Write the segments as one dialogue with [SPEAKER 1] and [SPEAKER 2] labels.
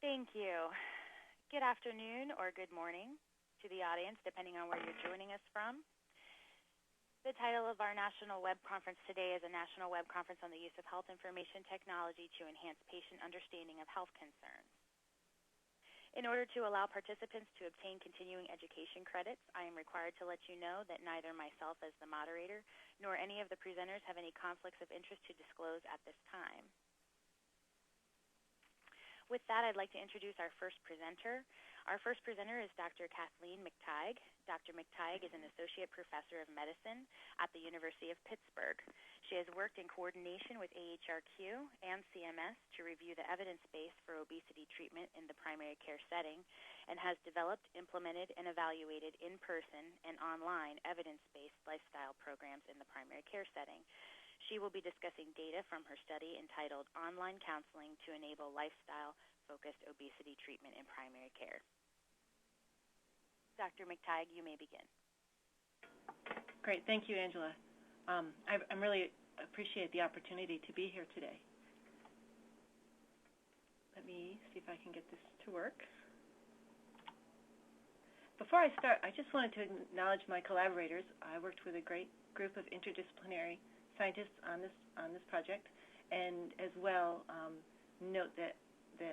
[SPEAKER 1] Thank you. Good afternoon or good morning to the audience, depending on where you're joining us from. The title of our national web conference today is a national web conference on the use of health information technology to enhance patient understanding of health concerns. In order to allow participants to obtain continuing education credits, I am required to let you know that neither myself as the moderator nor any of the presenters have any conflicts of interest to disclose at this time. With that, I'd like to introduce our first presenter. Our first presenter is Dr. Kathleen McTighe. Dr. McTighe is an associate professor of medicine at the University of Pittsburgh. She has worked in coordination with AHRQ and CMS to review the evidence base for obesity treatment in the primary care setting and has developed, implemented, and evaluated in-person and online evidence-based lifestyle programs in the primary care setting. She will be discussing data from her study entitled Online Counseling to Enable Lifestyle-Focused Obesity Treatment in Primary Care. Dr. McTighe, you may begin.
[SPEAKER 2] Great. Thank you, Angela. I really appreciate the opportunity to be here today. Let me see if I can get this to work. Before I start, I just wanted to acknowledge my collaborators. I worked with a great group of interdisciplinary scientists on this project, and as well note that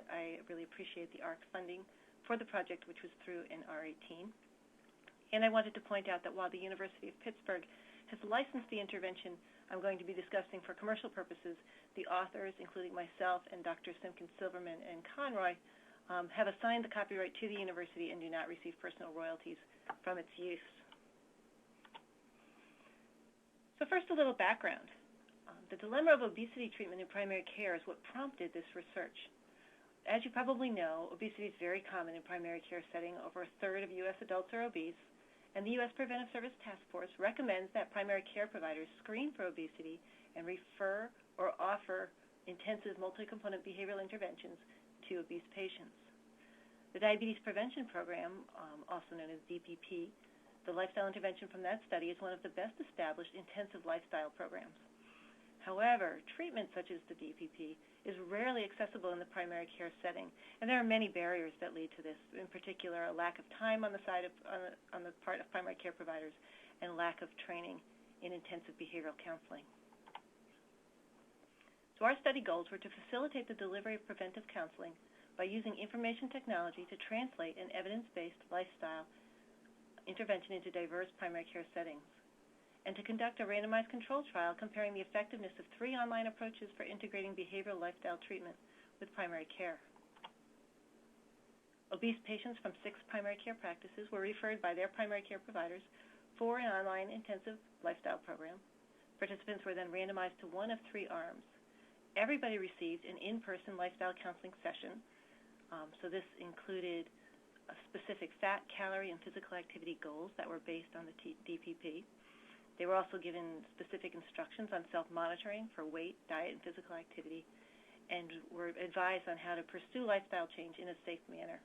[SPEAKER 2] I really appreciate the AHRQ funding for the project, which was through an R18. And I wanted to point out that while the University of Pittsburgh has licensed the intervention I'm going to be discussing for commercial purposes, the authors, including myself and Dr. Simpkins, Silverman, and Conroy, have assigned the copyright to the university and do not receive personal royalties from its use. So first, a little background. The dilemma of obesity treatment in primary care is what prompted this research. As you probably know, obesity is very common in primary care setting. Over a third of U.S. adults are obese, and the U.S. Preventive Service Task Force recommends that primary care providers screen for obesity and refer or offer intensive multi-component behavioral interventions to obese patients. The Diabetes Prevention Program, also known as DPP, the lifestyle intervention from that study, is one of the best established intensive lifestyle programs. However, treatment such as the DPP is rarely accessible in the primary care setting, and there are many barriers that lead to this, in particular a lack of time on the part of primary care providers and lack of training in intensive behavioral counseling. So our study goals were to facilitate the delivery of preventive counseling by using information technology to translate an evidence-based lifestyle intervention into diverse primary care settings, and to conduct a randomized control trial comparing the effectiveness of 3 online approaches for integrating behavioral lifestyle treatment with primary care. Obese patients from 6 primary care practices were referred by their primary care providers for an online intensive lifestyle program. Participants were then randomized to one of 3 arms. Everybody received an in-person lifestyle counseling session, so this included specific fat, calorie, and physical activity goals that were based on the DPP. They were also given specific instructions on self-monitoring for weight, diet, and physical activity, and were advised on how to pursue lifestyle change in a safe manner.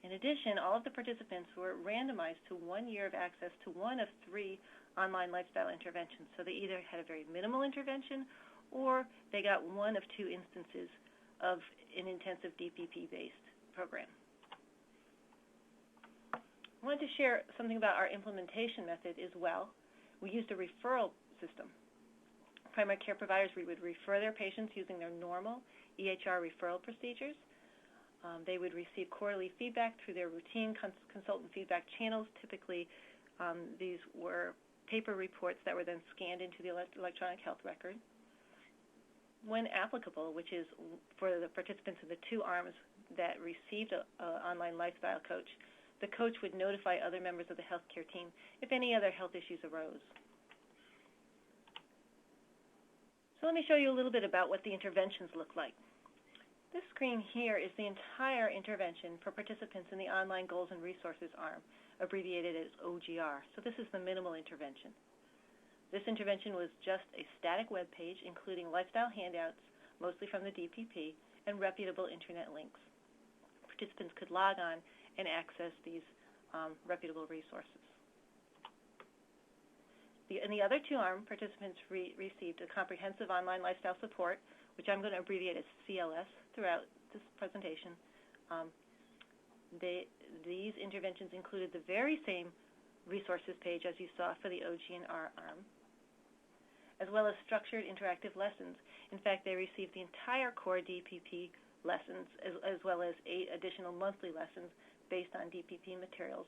[SPEAKER 2] In addition, all of the participants were randomized to 1 year of access to one of 3 online lifestyle interventions. So they either had a very minimal intervention or they got one of 2 instances of an intensive DPP-based program. I wanted to share something about our implementation method as well. We used a referral system. Primary care providers, we would refer their patients using their normal EHR referral procedures. They would receive quarterly feedback through their routine consultant feedback channels. Typically, these were paper reports that were then scanned into the electronic health record. When applicable, which is for the participants in the 2 arms that received an online lifestyle coach, the coach would notify other members of the healthcare team if any other health issues arose. So let me show you a little bit about what the interventions look like. This screen here is the entire intervention for participants in the Online Goals and Resources arm, abbreviated as OGR. So this is the minimal intervention. This intervention was just a static web page, including lifestyle handouts, mostly from the DPP, and reputable internet links. Participants could log on and access these reputable resources. In the other 2 arms, participants received a comprehensive online lifestyle support, which I'm going to abbreviate as CLS throughout this presentation, these interventions included the very same resources page as you saw for the OG&R arm, as well as structured interactive lessons. In fact, they received the entire core DPP lessons, as well as 8 additional monthly lessons based on DPP materials.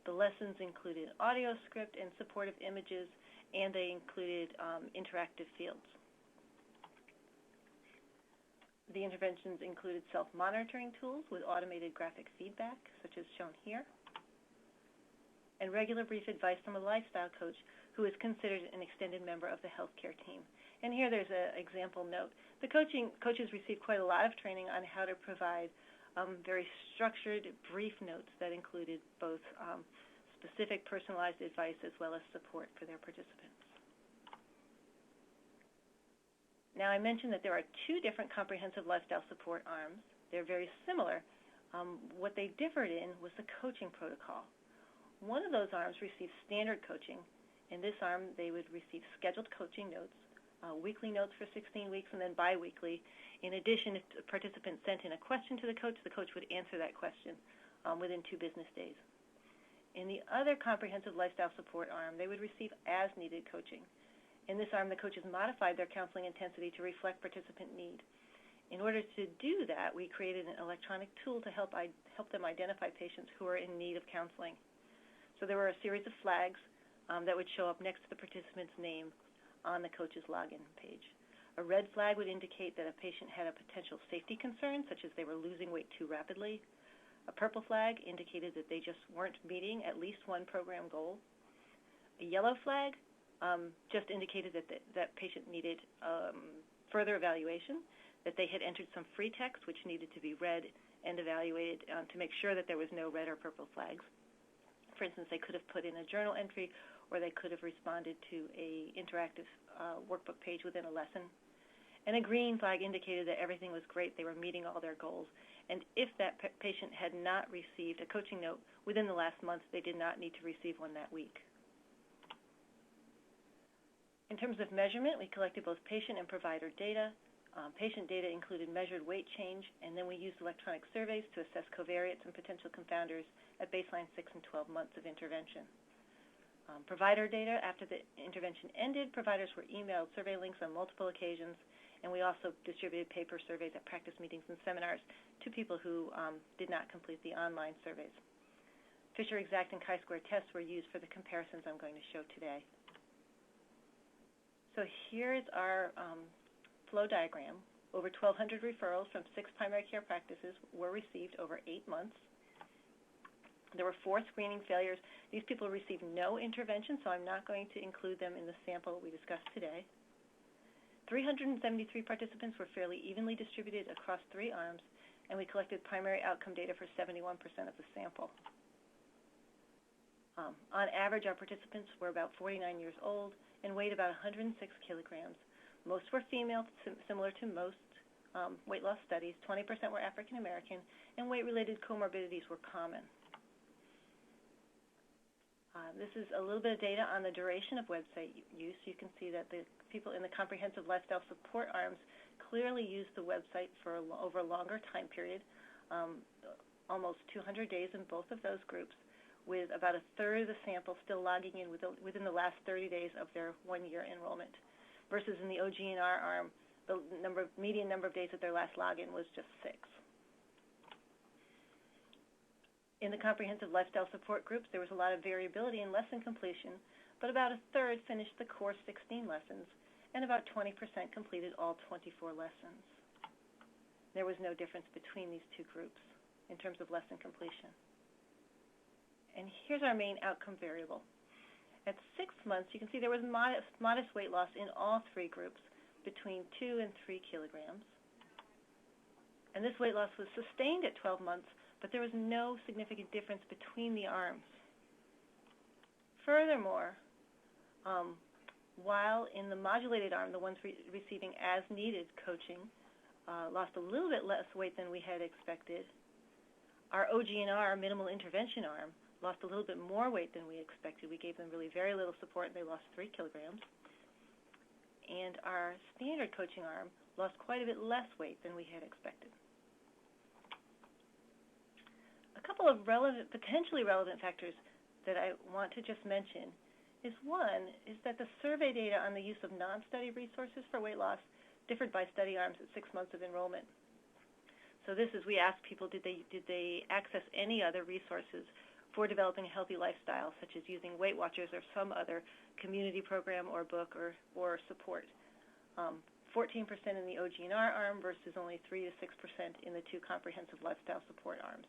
[SPEAKER 2] The lessons included audio script and supportive images, and they included interactive fields. The interventions included self-monitoring tools with automated graphic feedback, such as shown here, and regular brief advice from a lifestyle coach who is considered an extended member of the healthcare team. And here there's an example note. The coaches received quite a lot of training on how to provide very structured, brief notes that included both specific personalized advice as well as support for their participants. Now, I mentioned that there are 2 different comprehensive lifestyle support arms. They're very similar. What they differed in was the coaching protocol. One of those arms received standard coaching. In this arm, they would receive scheduled coaching notes, weekly notes for 16 weeks, and then biweekly. In addition, if a participant sent in a question to the coach would answer that question within 2 business days. In the other comprehensive lifestyle support arm, they would receive as-needed coaching. In this arm, the coaches modified their counseling intensity to reflect participant need. In order to do that, we created an electronic tool to help them identify patients who are in need of counseling. So there were a series of flags that would show up next to the participant's name on the coach's login page. A red flag would indicate that a patient had a potential safety concern, such as they were losing weight too rapidly. A purple flag indicated that they just weren't meeting at least one program goal. A yellow flag just indicated that that patient needed further evaluation, that they had entered some free text which needed to be read and evaluated to make sure that there was no red or purple flags. For instance, they could have put in a journal entry, or they could have responded to an interactive workbook page within a lesson. And a green flag indicated that everything was great, they were meeting all their goals. And if that patient had not received a coaching note within the last month, they did not need to receive one that week. In terms of measurement, we collected both patient and provider data. Patient data included measured weight change, and then we used electronic surveys to assess covariates and potential confounders at baseline 6 and 12 months of intervention. Provider data, after the intervention ended, providers were emailed survey links on multiple occasions, and we also distributed paper surveys at practice meetings and seminars to people who did not complete the online surveys. Fisher Exact and chi-square tests were used for the comparisons I'm going to show today. So here's our flow diagram. Over 1,200 referrals from 6 primary care practices were received over 8 months. There were 4 screening failures. These people received no intervention, so I'm not going to include them in the sample we discussed today. 373 participants were fairly evenly distributed across 3 arms, and we collected primary outcome data for 71% of the sample. On average, our participants were about 49 years old and weighed about 106 kilograms. Most were female, similar to most weight loss studies. 20% were African American, and weight-related comorbidities were common. This is a little bit of data on the duration of website use. You can see that the people in the comprehensive lifestyle support arms clearly used the website for over a longer time period, almost 200 days in both of those groups, with about a third of the sample still logging in within the last 30 days of their 1-year enrollment, versus in the OG&R arm, the median number of days at their last login was just 6. In the comprehensive lifestyle support groups, there was a lot of variability in lesson completion, but about a third finished the core 16 lessons, and about 20% completed all 24 lessons. There was no difference between these 2 groups in terms of lesson completion. And here's our main outcome variable. At 6 months, you can see there was modest weight loss in all 3 groups, between 2 and 3 kilograms. And this weight loss was sustained at 12 months, but there was no significant difference between the arms. Furthermore, while in the modulated arm, the ones receiving as-needed coaching lost a little bit less weight than we had expected, our OG&R minimal intervention arm lost a little bit more weight than we expected. We gave them really very little support, and they lost 3 kilograms. And our standard coaching arm lost quite a bit less weight than we had expected. couple of potentially relevant factors that I want to just mention is one, is that the survey data on the use of non-study resources for weight loss differed by study arms at 6 months of enrollment. So this is, we asked people, did they access any other resources for developing a healthy lifestyle, such as using Weight Watchers or some other community program or book or support. 14% in the OG&R arm versus only 3 to 6% in the 2 comprehensive lifestyle support arms.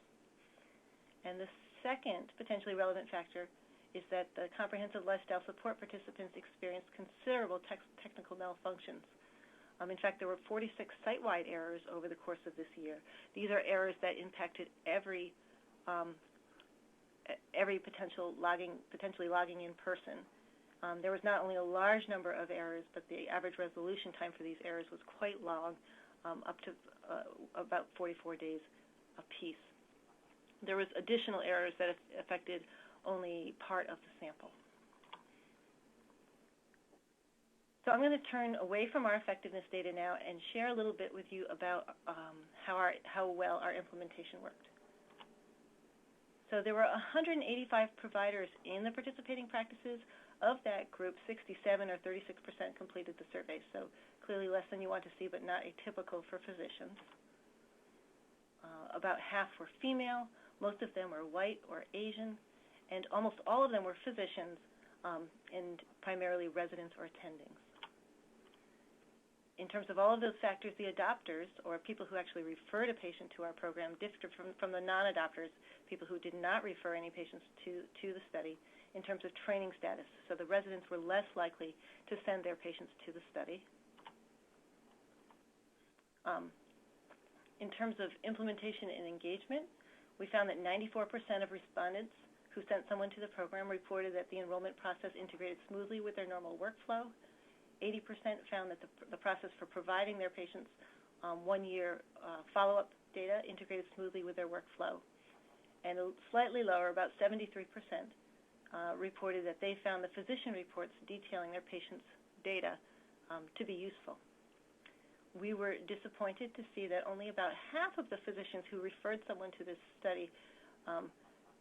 [SPEAKER 2] And the second potentially relevant factor is that the comprehensive lifestyle support participants experienced considerable technical malfunctions. In fact, there were 46 site-wide errors over the course of this year. These are errors that impacted every potentially logging in person. There was not only a large number of errors, but the average resolution time for these errors was quite long, up to about 44 days apiece. There was additional errors that affected only part of the sample. So I'm going to turn away from our effectiveness data now and share a little bit with you about how well our implementation worked. So there were 185 providers in the participating practices. Of that group, 67 or 36% completed the survey, so clearly less than you want to see, but not atypical for physicians. About half were female, most of them were white or Asian, and almost all of them were physicians and primarily residents or attendings. In terms of all of those factors, the adopters, or people who actually referred a patient to our program, differed from the non-adopters, people who did not refer any patients to the study, in terms of training status. So the residents were less likely to send their patients to the study. In terms of implementation and engagement, we found that 94% of respondents who sent someone to the program reported that the enrollment process integrated smoothly with their normal workflow. 80% found that the process for providing their patients 1-year follow-up data integrated smoothly with their workflow. And slightly lower, about 73%, reported that they found the physician reports detailing their patients' data to be useful. We were disappointed to see that only about half of the physicians who referred someone to this study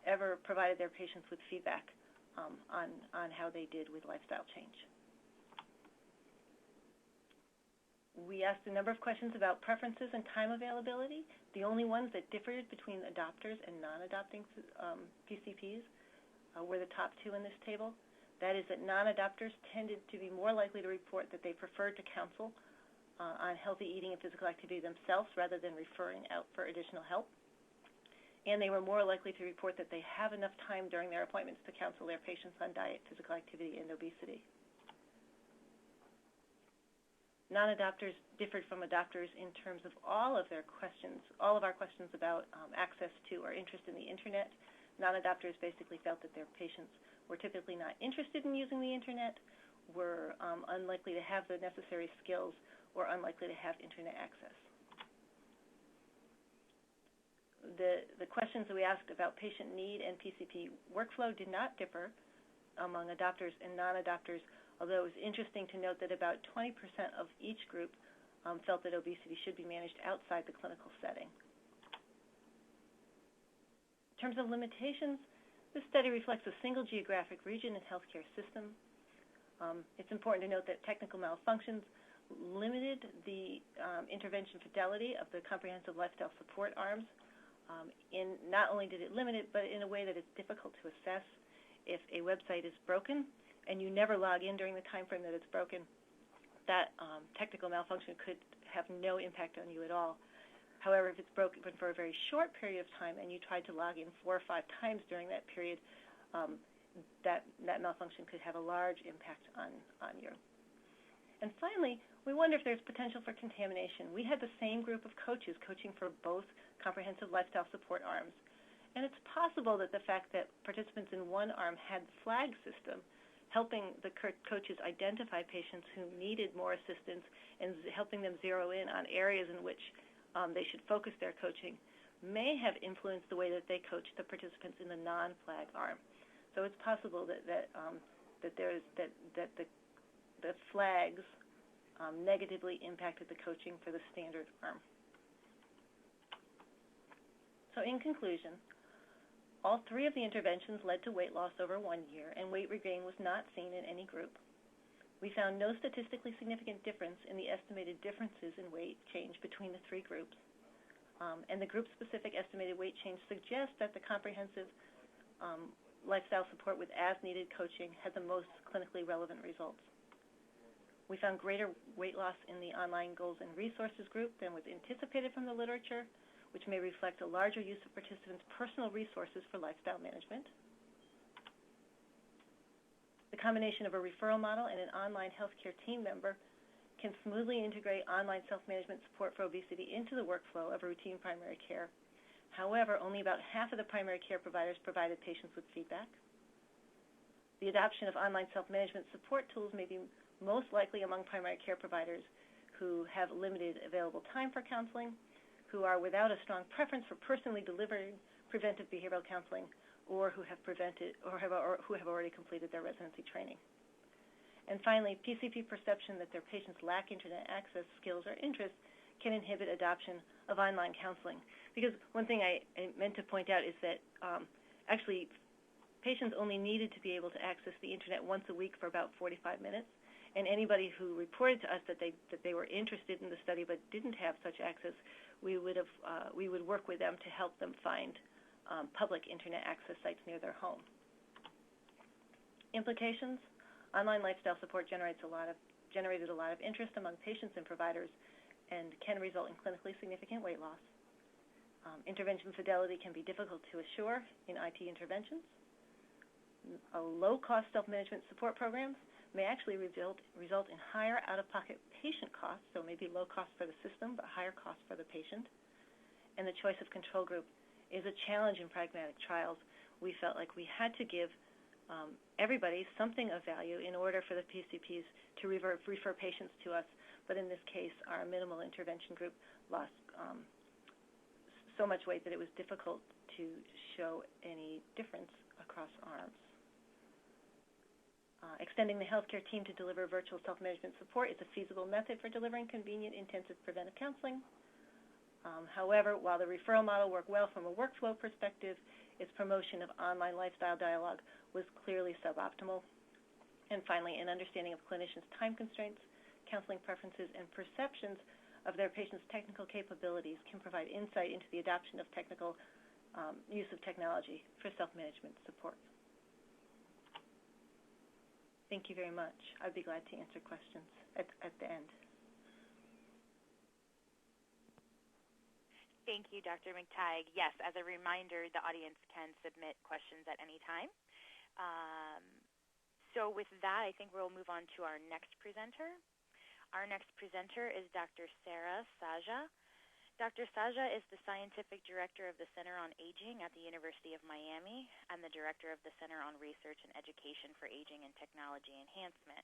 [SPEAKER 2] ever provided their patients with feedback on how they did with lifestyle change. We asked a number of questions about preferences and time availability. The only ones that differed between adopters and non-adopting PCPs were the top 2 in this table. That is that non-adopters tended to be more likely to report that they preferred to counsel on healthy eating and physical activity themselves rather than referring out for additional help. And they were more likely to report that they have enough time during their appointments to counsel their patients on diet, physical activity, and obesity. Non-adopters differed from adopters in terms of all of our questions about access to or interest in the Internet. Non-adopters basically felt that their patients were typically not interested in using the Internet, were unlikely to have the necessary skills, or unlikely to have Internet access. The questions that we asked about patient need and PCP workflow did not differ among adopters and non-adopters, although it was interesting to note that about 20% of each group felt that obesity should be managed outside the clinical setting. In terms of limitations, this study reflects a single geographic region and healthcare system. It's important to note that technical malfunctions limited the intervention fidelity of the comprehensive lifestyle support arms. Not only did it limit it, but in a way that it's difficult to assess. If a website is broken and you never log in during the time frame that it's broken, that technical malfunction could have no impact on you at all. However, if it's broken for a very short period of time and you tried to log in 4 or 5 times during that period, that malfunction could have a large impact on you. And finally, we wonder if there's potential for contamination. We had the same group of coaches coaching for both comprehensive lifestyle support arms. And it's possible that the fact that participants in one arm had the flag system, helping the coaches identify patients who needed more assistance and helping them zero in on areas in which they should focus their coaching, may have influenced the way that they coach the participants in the non-flag arm. So it's possible that the flags negatively impacted the coaching for the standard arm. So in conclusion, All 3 of the interventions led to weight loss over 1 year, and weight regain was not seen in any group. We found no statistically significant difference in the estimated differences in weight change between the 3 groups. And the group-specific estimated weight change suggests that the comprehensive lifestyle support with as-needed coaching had the most clinically relevant results. We found greater weight loss in the online goals and resources group than was anticipated from the literature, which may reflect a larger use of participants' personal resources for lifestyle management. The combination of a referral model and an online healthcare team member can smoothly integrate online self-management support for obesity into the workflow of routine primary care. However, only about half of the primary care providers provided patients with feedback. The adoption of online self-management support tools may be most likely among primary care providers who have limited available time for counseling, who are without a strong preference for personally delivering preventive behavioral counseling, or who have already completed their residency training. And finally, PCP perception that their patients lack internet access skills or interests can inhibit adoption of online counseling. Because one thing I meant to point out is that actually patients only needed to be able to access the internet once a week for about 45 minutes. And anybody who reported to us that they were interested in the study but didn't have such access, we would work with them to help them find public internet access sites near their home. Implications: online lifestyle support generated a lot of interest among patients and providers, and can result in clinically significant weight loss. Intervention fidelity can be difficult to assure in IT interventions. Low-cost self-management support programs may actually result in higher out-of-pocket patient costs, so maybe low cost for the system, but higher cost for the patient. And the choice of control group is a challenge in pragmatic trials. We felt like we had to give everybody something of value in order for the PCPs to refer patients to us, but in this case, our minimal intervention group lost so much weight that it was difficult to show any difference across arms. Extending the healthcare team to deliver virtual self-management support is a feasible method for delivering convenient, intensive preventive counseling. However, while the referral model worked well from a workflow perspective, its promotion of online lifestyle dialogue was clearly suboptimal. And finally, an understanding of clinicians' time constraints, counseling preferences, and perceptions of their patients' technical capabilities can provide insight into the adoption of use of technology for self-management support. Thank you very much. I'd be glad to answer questions at the end.
[SPEAKER 1] Thank you, Dr. McTighe. Yes, as a reminder, the audience can submit questions at any time. So with that, I think we'll move on to our next presenter. Our next presenter is Dr. Sarah Saja. Dr. Saja is the Scientific Director of the Center on Aging at the University of Miami and the Director of the Center on Research and Education for Aging and Technology Enhancement.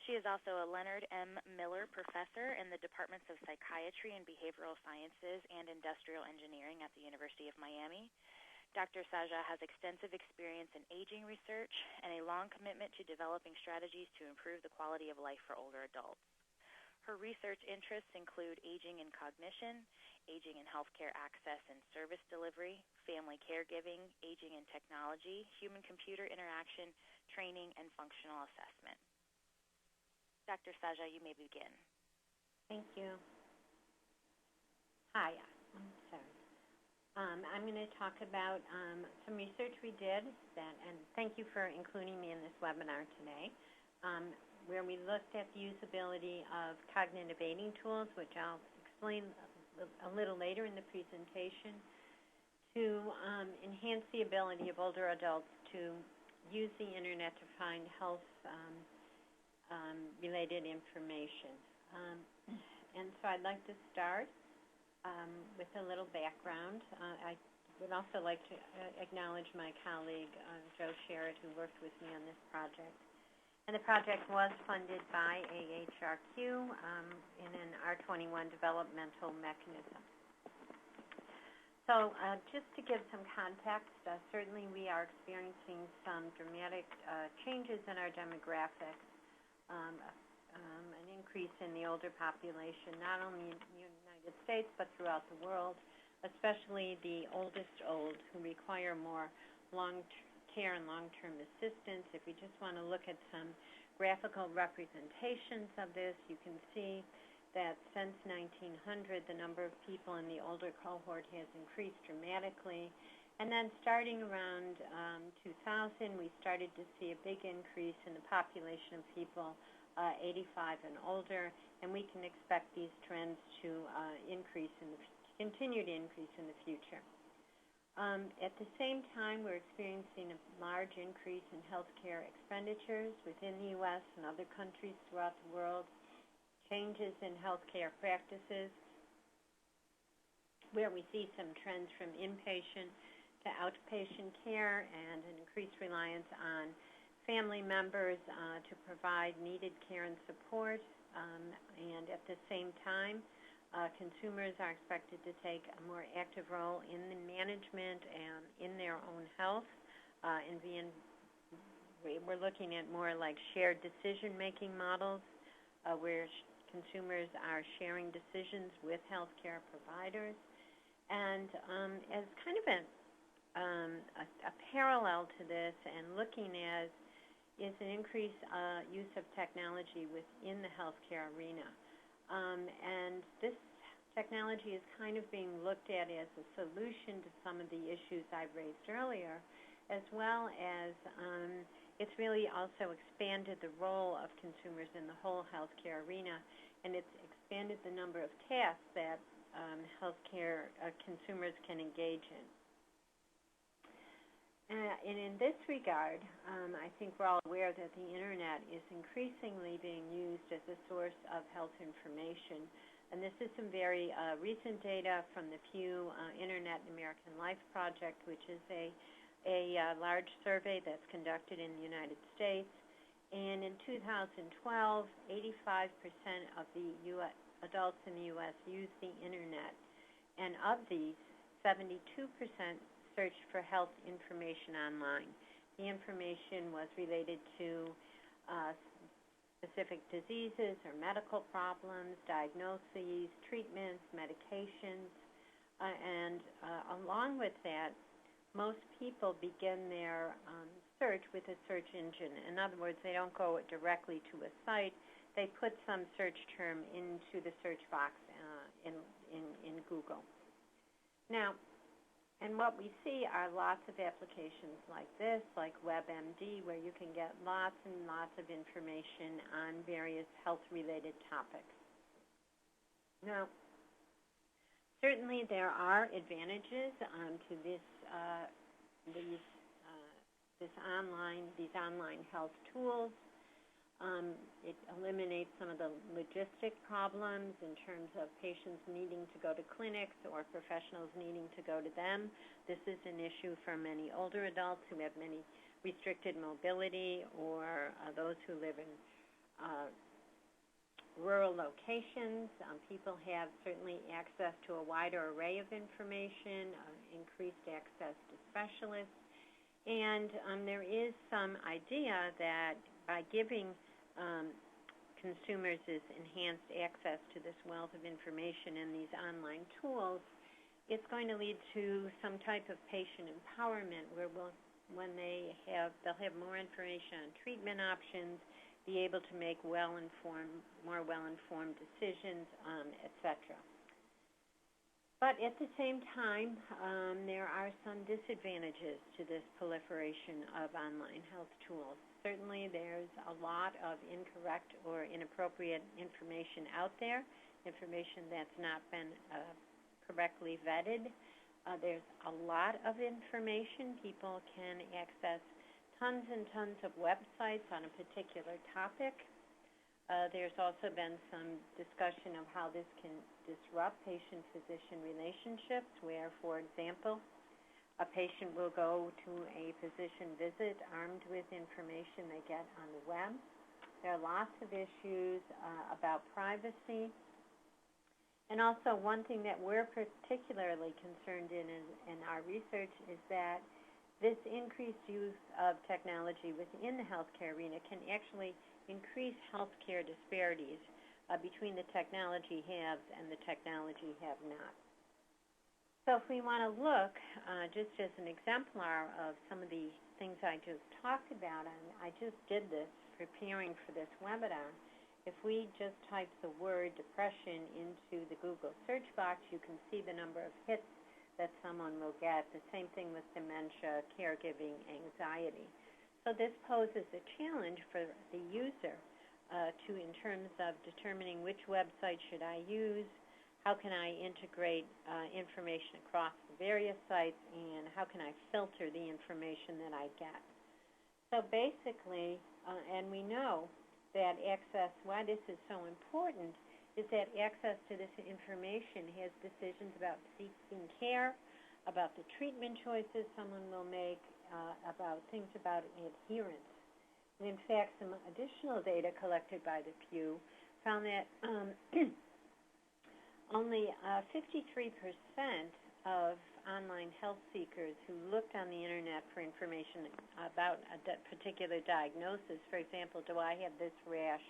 [SPEAKER 1] She is also a Leonard M. Miller Professor in the Departments of Psychiatry and Behavioral Sciences and Industrial Engineering at the University of Miami. Dr. Saja has extensive experience in aging research and a long commitment to developing strategies to improve the quality of life for older adults. Her research interests include aging and cognition, aging and healthcare access and service delivery, family caregiving, aging and technology, human-computer interaction, training, and functional assessment. Dr. Saja, you may begin.
[SPEAKER 3] Thank you. Hi, I'm sorry. I'm going to talk about some research we did, and thank you for including me in this webinar today, where we looked at the usability of cognitive aiding tools, which I'll explain a little later in the presentation, to enhance the ability of older adults to use the internet to find health-related information. And so I'd like to start with a little background. I would also like to acknowledge my colleague, Joe Sherritt, who worked with me on this project. And the project was funded by AHRQ in an R21 developmental mechanism. So just to give some context, certainly we are experiencing some dramatic changes in our demographics, an increase in the older population, not only in the United States but throughout the world, especially the oldest old, who require more care and long-term assistance. If we just want to look at some graphical representations of this, you can see that since 1900, the number of people in the older cohort has increased dramatically. And then starting around 2000, we started to see a big increase in the population of people 85 and older, and we can expect these trends to continue to increase in the future. At the same time, we're experiencing a large increase in healthcare expenditures within the U.S. and other countries throughout the world, changes in healthcare practices, where we see some trends from inpatient to outpatient care and an increased reliance on family members to provide needed care and support. And at the same time, consumers are expected to take a more active role in the management and in their own health. We're looking at more like shared decision-making models where consumers are sharing decisions with healthcare providers. And as kind of a parallel to this and looking as is an increased use of technology within the healthcare arena. And this technology is kind of being looked at as a solution to some of the issues I've raised earlier, as well as it's really also expanded the role of consumers in the whole healthcare arena, and it's expanded the number of tasks that healthcare consumers can engage in. And in this regard, I think we're all aware that the Internet is increasingly being used as a source of health information. And this is some very recent data from the Pew Internet American Life Project, which is a large survey that's conducted in the United States. And in 2012, 85% of the adults in the U.S. use the Internet. And of these, 72% searched for health information online. The information was related to specific diseases or medical problems, diagnoses, treatments, medications, and along with that, most people begin their search with a search engine. In other words, they don't go directly to a site. They put some search term into the search box in Google. Now, and what we see are lots of applications like this, like WebMD, where you can get lots and lots of information on various health-related topics. Now, certainly there are advantages to these online health tools. It eliminates some of the logistic problems in terms of patients needing to go to clinics or professionals needing to go to them. This is an issue for many older adults who have many restricted mobility or those who live in rural locations. People have certainly access to a wider array of information, increased access to specialists, and there is some idea that by giving consumers this enhanced access to this wealth of information in these online tools, it's going to lead to some type of patient empowerment where they'll have more information on treatment options, be able to make more well-informed decisions, etc. But at the same time, there are some disadvantages to this proliferation of online health tools. Certainly, there's a lot of incorrect or inappropriate information out there, information that's not been correctly vetted. There's a lot of information. People can access tons and tons of websites on a particular topic. There's also been some discussion of how this can disrupt patient-physician relationships, where, for example, a patient will go to a physician visit armed with information they get on the web. There are lots of issues about privacy. And also one thing that we're particularly concerned in our research is that this increased use of technology within the healthcare arena can actually increase healthcare disparities between the technology haves and the technology have-not. So if we want to look, just as an exemplar of some of the things I just talked about, and I just did this preparing for this webinar, if we just type the word depression into the Google search box, you can see the number of hits that someone will get. The same thing with dementia, caregiving, anxiety. So this poses a challenge for the user in terms of determining which website should I use, how can I integrate information across the various sites, and how can I filter the information that I get. So basically, and we know that access, why this is so important, is that access to this information has decisions about seeking care, about the treatment choices someone will make, about things about adherence. And in fact, some additional data collected by the Pew found that only 53% of online health seekers who looked on the Internet for information about a particular diagnosis, for example, do I have this rash,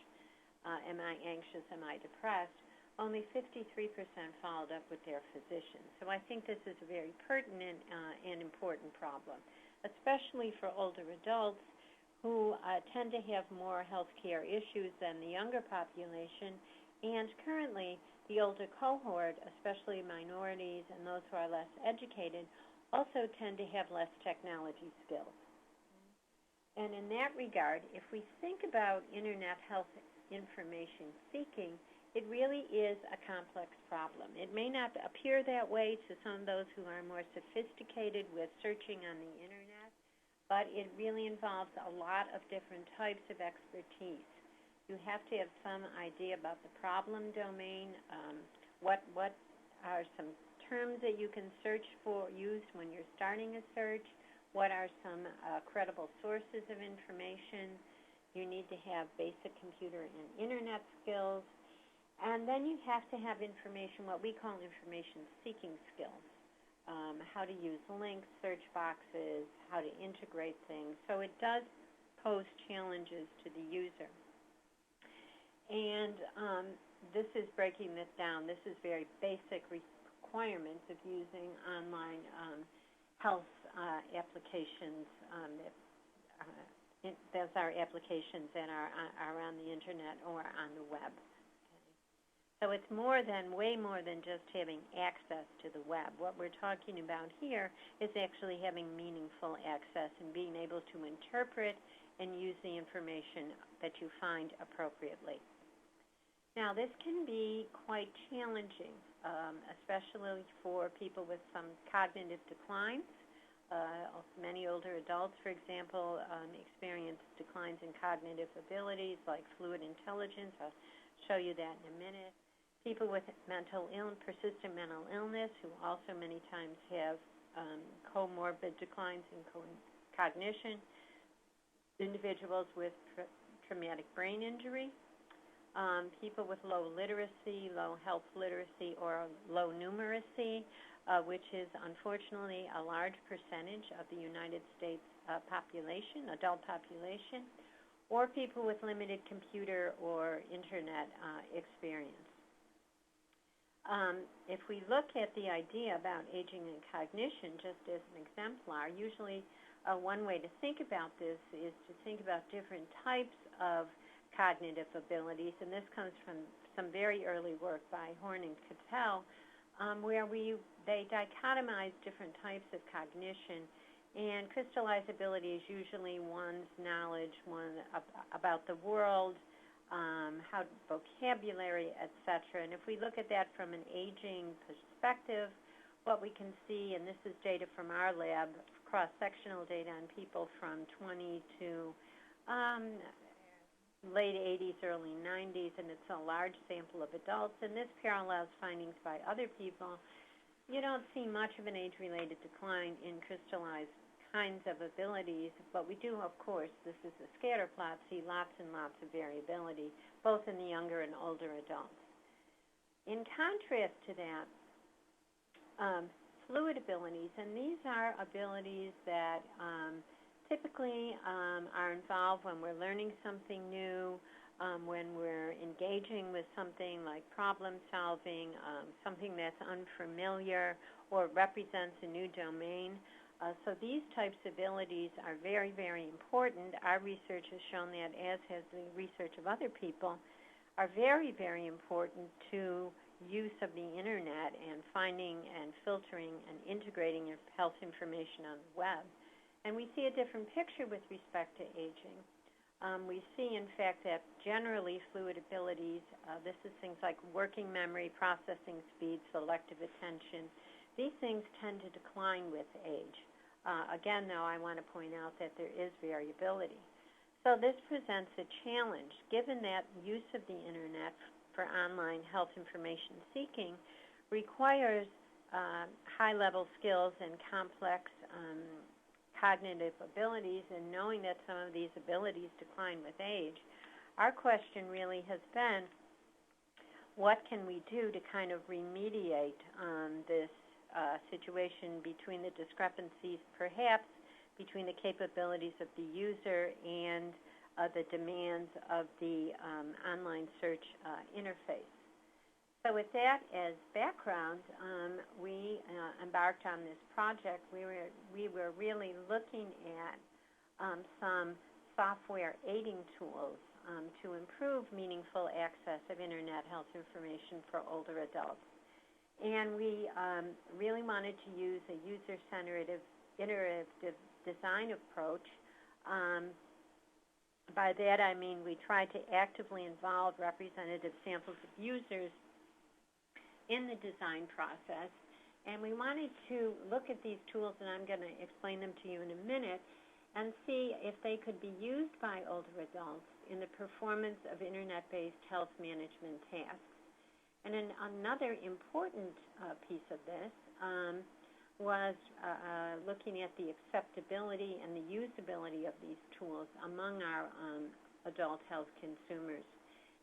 [SPEAKER 3] am I anxious, am I depressed, only 53% followed up with their physician. So I think this is a very pertinent and important problem, especially for older adults who tend to have more health care issues than the younger population. And currently, the older cohort, especially minorities and those who are less educated, also tend to have less technology skills. And in that regard, if we think about Internet health information seeking, it really is a complex problem. It may not appear that way to some of those who are more sophisticated with searching on the Internet, but it really involves a lot of different types of expertise. You have to have some idea about the problem domain, what are some terms that you can use when you're starting a search, what are some credible sources of information. You need to have basic computer and Internet skills, and then you have to have information, what we call information seeking skills, how to use links, search boxes, how to integrate things. So it does pose challenges to the user. And this is breaking this down. This is very basic requirements of using online health applications. Those are applications that are on the Internet or on the web. Okay. So it's way more than just having access to the web. What we're talking about here is actually having meaningful access and being able to interpret and use the information that you find appropriately. Now, this can be quite challenging, especially for people with some cognitive declines. Many older adults, for example, experience declines in cognitive abilities like fluid intelligence. I'll show you that in a minute. People with persistent mental illness who also many times have comorbid declines in cognition. Individuals with traumatic brain injury. People with low literacy, low health literacy, or low numeracy, which is unfortunately a large percentage of the United States population, adult population, or people with limited computer or Internet experience. If we look at the idea about aging and cognition, just as an exemplar, usually one way to think about this is to think about different types of cognitive abilities, and this comes from some very early work by Horn and Cattell, where they dichotomize different types of cognition, and crystallized ability is usually one's knowledge, about the world, how vocabulary, etc. And if we look at that from an aging perspective, what we can see, and this is data from our lab, cross-sectional data on people from 20 to late 80s, early 90s, and it's a large sample of adults, and this parallels findings by other people. You don't see much of an age-related decline in crystallized kinds of abilities, but we do, of course, this is a scatter plot, see lots and lots of variability, both in the younger and older adults. In contrast to that, fluid abilities, and these are abilities that typically are involved when we're learning something new, when we're engaging with something like problem solving, something that's unfamiliar, or represents a new domain. So these types of abilities are very, very important. Our research has shown that, as has the research of other people, are very, very important to use of the Internet and finding and filtering and integrating your health information on the web. And we see a different picture with respect to aging. We see, in fact, that generally fluid abilities, this is things like working memory, processing speed, selective attention, these things tend to decline with age. Again, though, I want to point out that there is variability. So this presents a challenge, given that use of the Internet for online health information seeking requires high-level skills and complex cognitive abilities, and knowing that some of these abilities decline with age, our question really has been, what can we do to kind of remediate this situation between the discrepancies, perhaps, between the capabilities of the user and the demands of the online search interface. So with that as background, we embarked on this project. We were really looking at some software aiding tools to improve meaningful access of Internet health information for older adults. And we really wanted to use a user-centered iterative design approach. By that I mean we tried to actively involve representative samples of users in the design process, and we wanted to look at these tools, and I'm going to explain them to you in a minute, and see if they could be used by older adults in the performance of Internet-based health management tasks. And then another important piece of this was looking at the acceptability and the usability of these tools among our adult health consumers.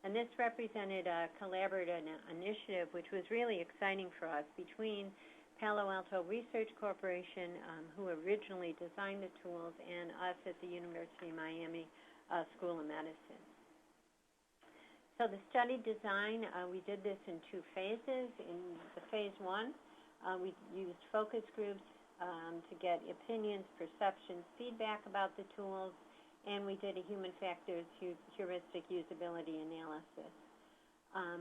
[SPEAKER 3] And this represented a collaborative initiative, which was really exciting for us, between Palo Alto Research Corporation, who originally designed the tools, and us at the University of Miami School of Medicine. So the study design, we did this in two phases. In the phase one, we used focus groups to get opinions, perceptions, feedback about the tools, and we did a human factors heuristic usability analysis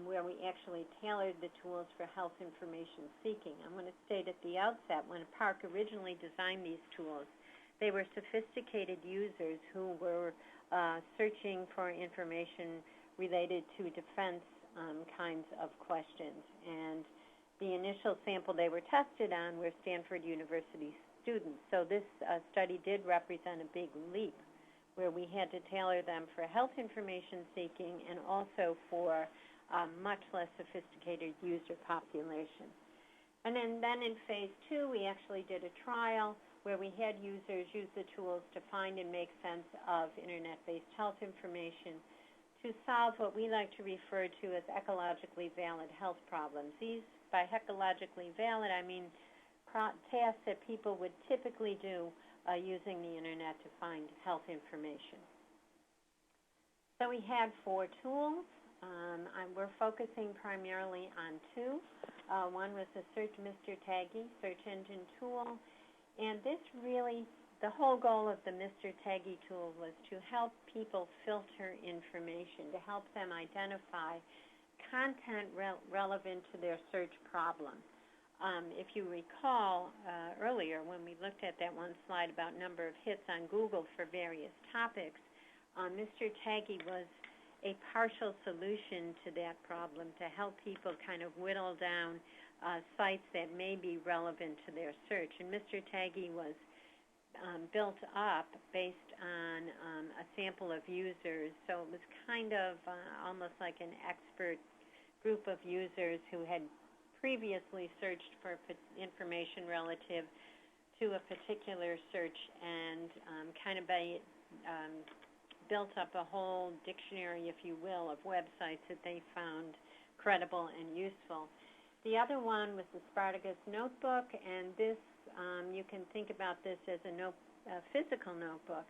[SPEAKER 3] where we actually tailored the tools for health information seeking. I'm going to state at the outset, when Park originally designed these tools, they were sophisticated users who were searching for information related to defense kinds of questions. And the initial sample they were tested on were Stanford University students. So this study did represent a big leap, where we had to tailor them for health information seeking and also for much less sophisticated user population. And then in phase two, we actually did a trial where we had users use the tools to find and make sense of Internet-based health information to solve what we like to refer to as ecologically valid health problems. These, by ecologically valid, I mean tasks that people would typically do using the Internet to find health information. So we had 4 tools. We're focusing primarily on 2. One was the Mr. Taggy search engine tool, and this really, the whole goal of the Mr. Taggy tool was to help people filter information, to help them identify content relevant to their search problem. If you recall earlier when we looked at that one slide about number of hits on Google for various topics, Mr. Taggy was a partial solution to that problem to help people kind of whittle down sites that may be relevant to their search. And Mr. Taggy was built up based on a sample of users, so it was kind of almost like an expert group of users who had previously searched for information relative to a particular search and kind of built up a whole dictionary, if you will, of websites that they found credible and useful. The other one was the Spartacus notebook, and this, you can think about this as a physical notebook.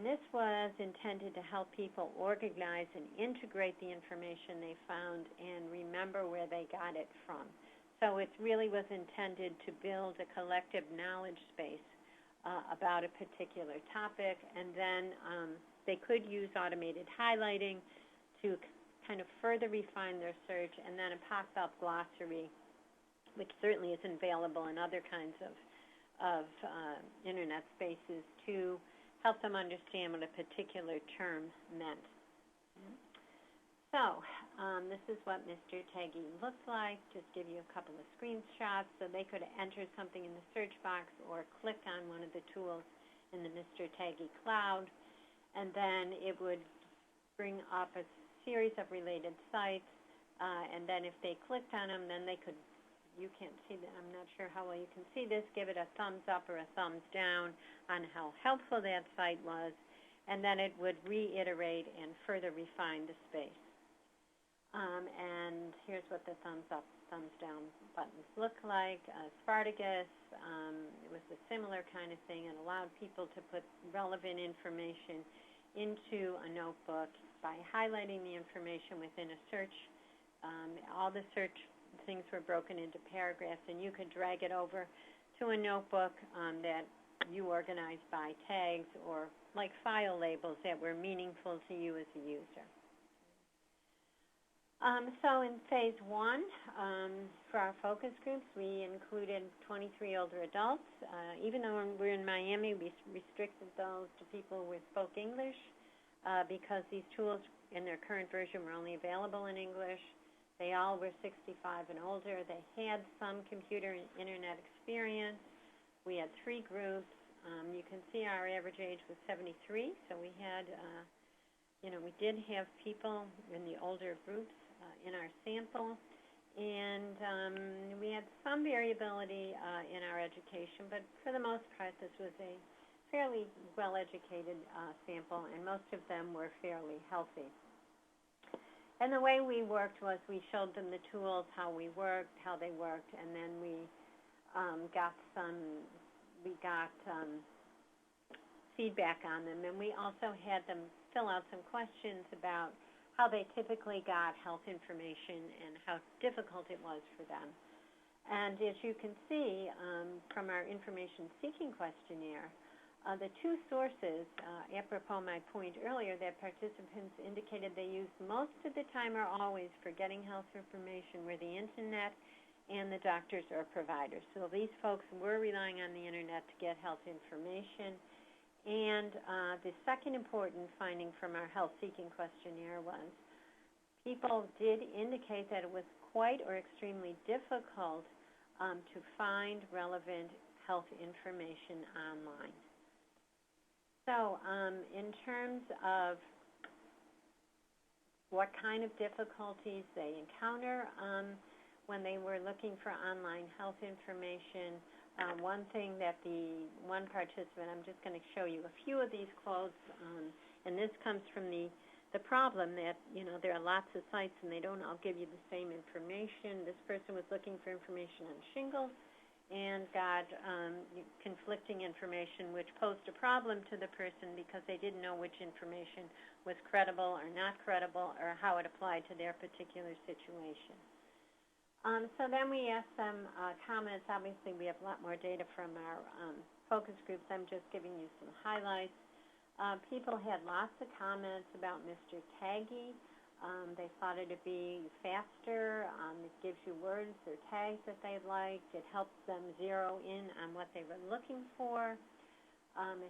[SPEAKER 3] This was intended to help people organize and integrate the information they found and remember where they got it from. So it really was intended to build a collective knowledge space about a particular topic, and then they could use automated highlighting to kind of further refine their search, and then a pop-up glossary, which certainly isn't available in other kinds of Internet spaces, to help them understand what a particular term meant. So this is what Mr. Taggy looks like. Just give you a couple of screenshots. So they could enter something in the search box or click on one of the tools in the Mr. Taggy cloud, and then it would bring up a series of related sites, and then if they clicked on them, then they could, you can't see that, I'm not sure how well you can see this, give it a thumbs up or a thumbs down on how helpful that site was, and then it would reiterate and further refine the space. And here's what the thumbs up, thumbs down buttons look like. Spartacus, it was a similar kind of thing. It allowed people to put relevant information into a notebook by highlighting the information within a search. All the search things were broken into paragraphs, and you could drag it over to a notebook that you organized by tags or like file labels that were meaningful to you as a user. So in phase one, for our focus groups, we included 23 older adults. Even though we're in Miami, we restricted those to people who spoke English because these tools in their current version were only available in English. They all were 65 and older. They had some computer and Internet experience. We had 3 groups. You can see our average age was 73, so we had, we did have people in the older groups in our sample, and we had some variability in our education, but for the most part this was a fairly well-educated sample, and most of them were fairly healthy. And the way we worked was we showed them the tools, how they worked, and then we got feedback on them, and we also had them fill out some questions about how they typically got health information and how difficult it was for them. And as you can see from our information seeking questionnaire, the 2 sources, apropos my point earlier, that participants indicated they used most of the time or always for getting health information were the Internet and the doctors or providers. So these folks were relying on the Internet to get health information. And the second important finding from our health-seeking questionnaire was people did indicate that it was quite or extremely difficult to find relevant health information online. So in terms of what kind of difficulties they encounter when they were looking for online health information, one thing that the one participant, I'm just going to show you a few of these quotes, and this comes from the problem that, there are lots of sites and they don't all give you the same information. This person was looking for information on shingles and got conflicting information, which posed a problem to the person because they didn't know which information was credible or not credible or how it applied to their particular situation. So then we asked them comments. Obviously, we have a lot more data from our focus groups. I'm just giving you some highlights. People had lots of comments about Mr. Taggy. They thought it would be faster. It gives you words or tags that they liked. It helps them zero in on what they were looking for. And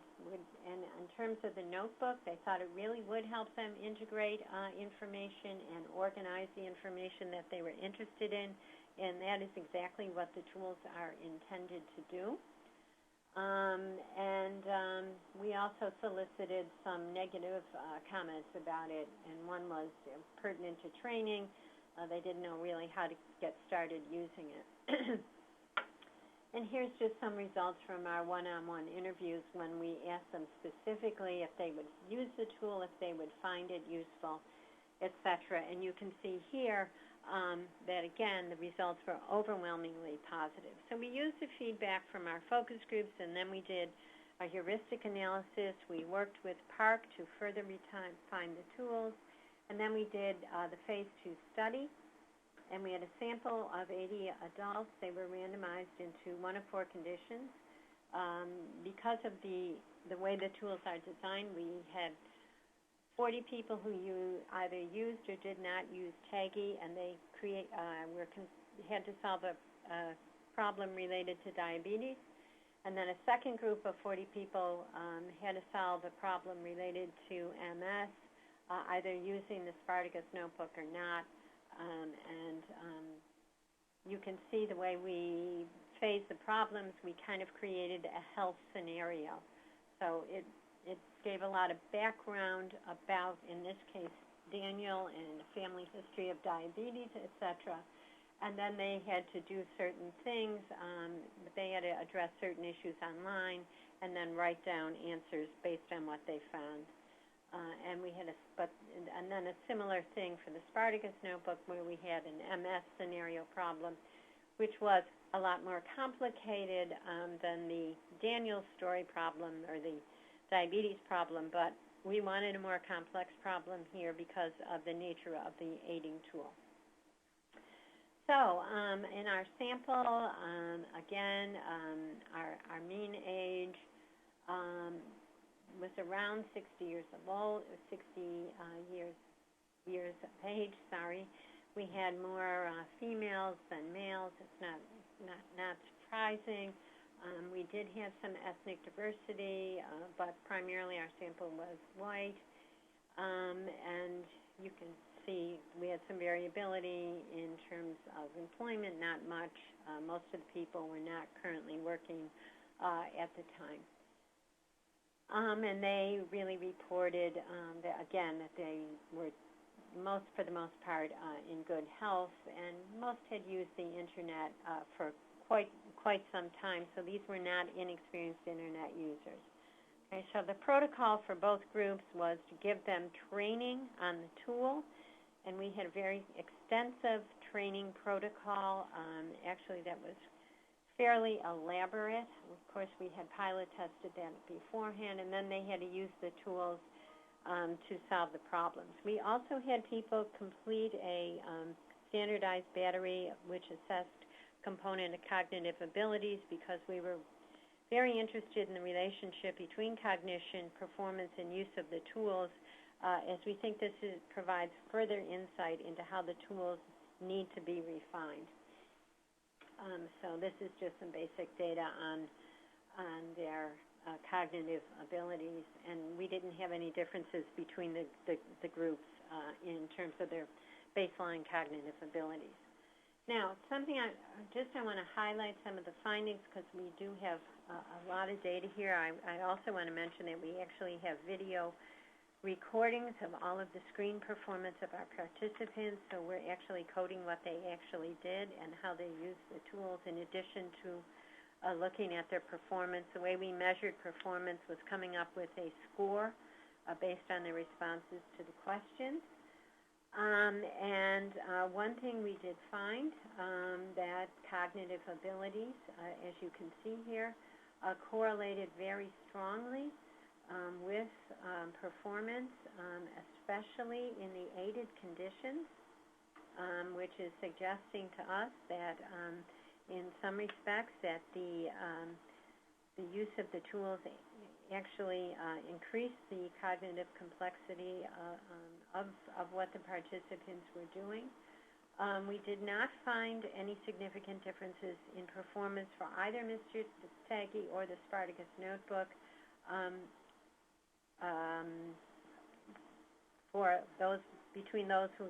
[SPEAKER 3] in terms of the notebook, they thought it really would help them integrate information and organize the information that they were interested in, and that is exactly what the tools are intended to do. We also solicited some negative comments about it, and one was pertinent to training. They didn't know really how to get started using it. And here's just some results from our one-on-one interviews when we asked them specifically if they would use the tool, if they would find it useful, etc. And you can see here that, again, the results were overwhelmingly positive. So we used the feedback from our focus groups, and then we did a heuristic analysis. We worked with PARC to further refine the tools, and then we did the Phase 2 study. And we had a sample of 80 adults. They were randomized into one of four conditions. Because of the way the tools are designed, we had 40 people who either used or did not use TAGI, and they had to solve a problem related to diabetes. And then a second group of 40 people had to solve a problem related to MS, either using the Spartacus notebook or not. You can see the way we phased the problems. We kind of created a health scenario. So it gave a lot of background about, in this case, Daniel and a family history of diabetes, etc. And then they had to do certain things. They had to address certain issues online and then write down answers based on what they found. And then a similar thing for the Spartacus notebook, where we had an MS scenario problem, which was a lot more complicated than the Daniel story problem or the diabetes problem, but we wanted a more complex problem here because of the nature of the aiding tool. So in our sample, again, our mean age was around 60 years old, 60 years of age. Sorry, we had more females than males. It's not surprising. We did have some ethnic diversity, but primarily our sample was white. And you can see we had some variability in terms of employment, not much. Most of the people were not currently working at the time. And they really reported that they were for the most part in good health, and most had used the internet for quite some time, so these were not inexperienced internet users. Okay, so the protocol for both groups was to give them training on the tool, and we had a very extensive training protocol. Actually, that was fairly elaborate. Of course, we had pilot tested that beforehand, and then they had to use the tools to solve the problems. We also had people complete a standardized battery which assessed component of cognitive abilities, because we were very interested in the relationship between cognition, performance, and use of the tools, as we think this provides further insight into how the tools need to be refined. So this is just some basic data on their cognitive abilities, and we didn't have any differences between the groups in terms of their baseline cognitive abilities. Now, something I want to highlight some of the findings, because we do have a lot of data here. I also want to mention that we actually have video recordings of all of the screen performance of our participants, so we're actually coding what they actually did and how they used the tools, in addition to looking at their performance. The way we measured performance was coming up with a score based on their responses to the questions. One thing we did find that cognitive abilities, as you can see here, correlated very strongly with performance, especially in the aided conditions, which is suggesting to us that in some respects that the use of the tools actually increased the cognitive complexity of what the participants were doing. We did not find any significant differences in performance for either Mr. Taggy or the Spartacus notebook between those who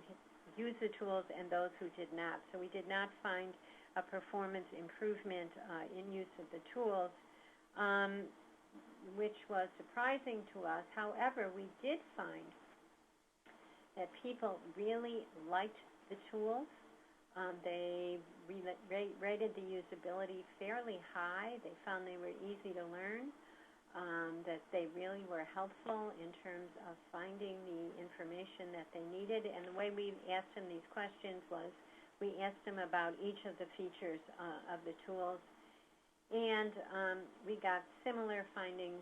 [SPEAKER 3] used the tools and those who did not. So we did not find a performance improvement in use of the tools, which was surprising to us. However, we did find that people really liked the tools. They rated the usability fairly high. They found they were easy to learn, that they really were helpful in terms of finding the information that they needed. And the way we asked them these questions was we asked them about each of the features of the tools. And And we got similar findings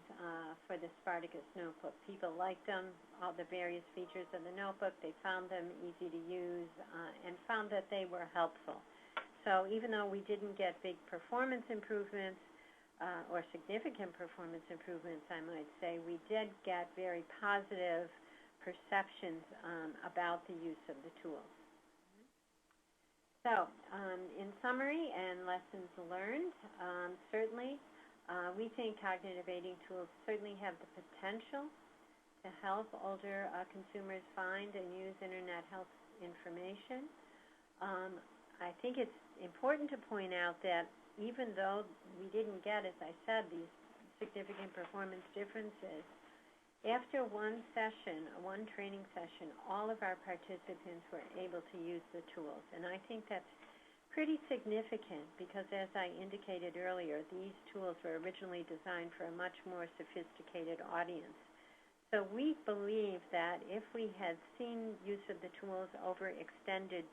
[SPEAKER 3] for the Spartacus notebook. People liked them, all the various features of the notebook. They found them easy to use and found that they were helpful. So even though we didn't get big performance improvements or significant performance improvements, I might say, we did get very positive perceptions about the use of the tools. So, in summary and lessons learned, certainly we think cognitive aiding tools certainly have the potential to help older consumers find and use Internet health information. I think it's important to point out that even though we didn't get, as I said, these significant performance differences, after one session, one training session, all of our participants were able to use the tools. And I think that's pretty significant because, as I indicated earlier, these tools were originally designed for a much more sophisticated audience. So we believe that if we had seen use of the tools over extended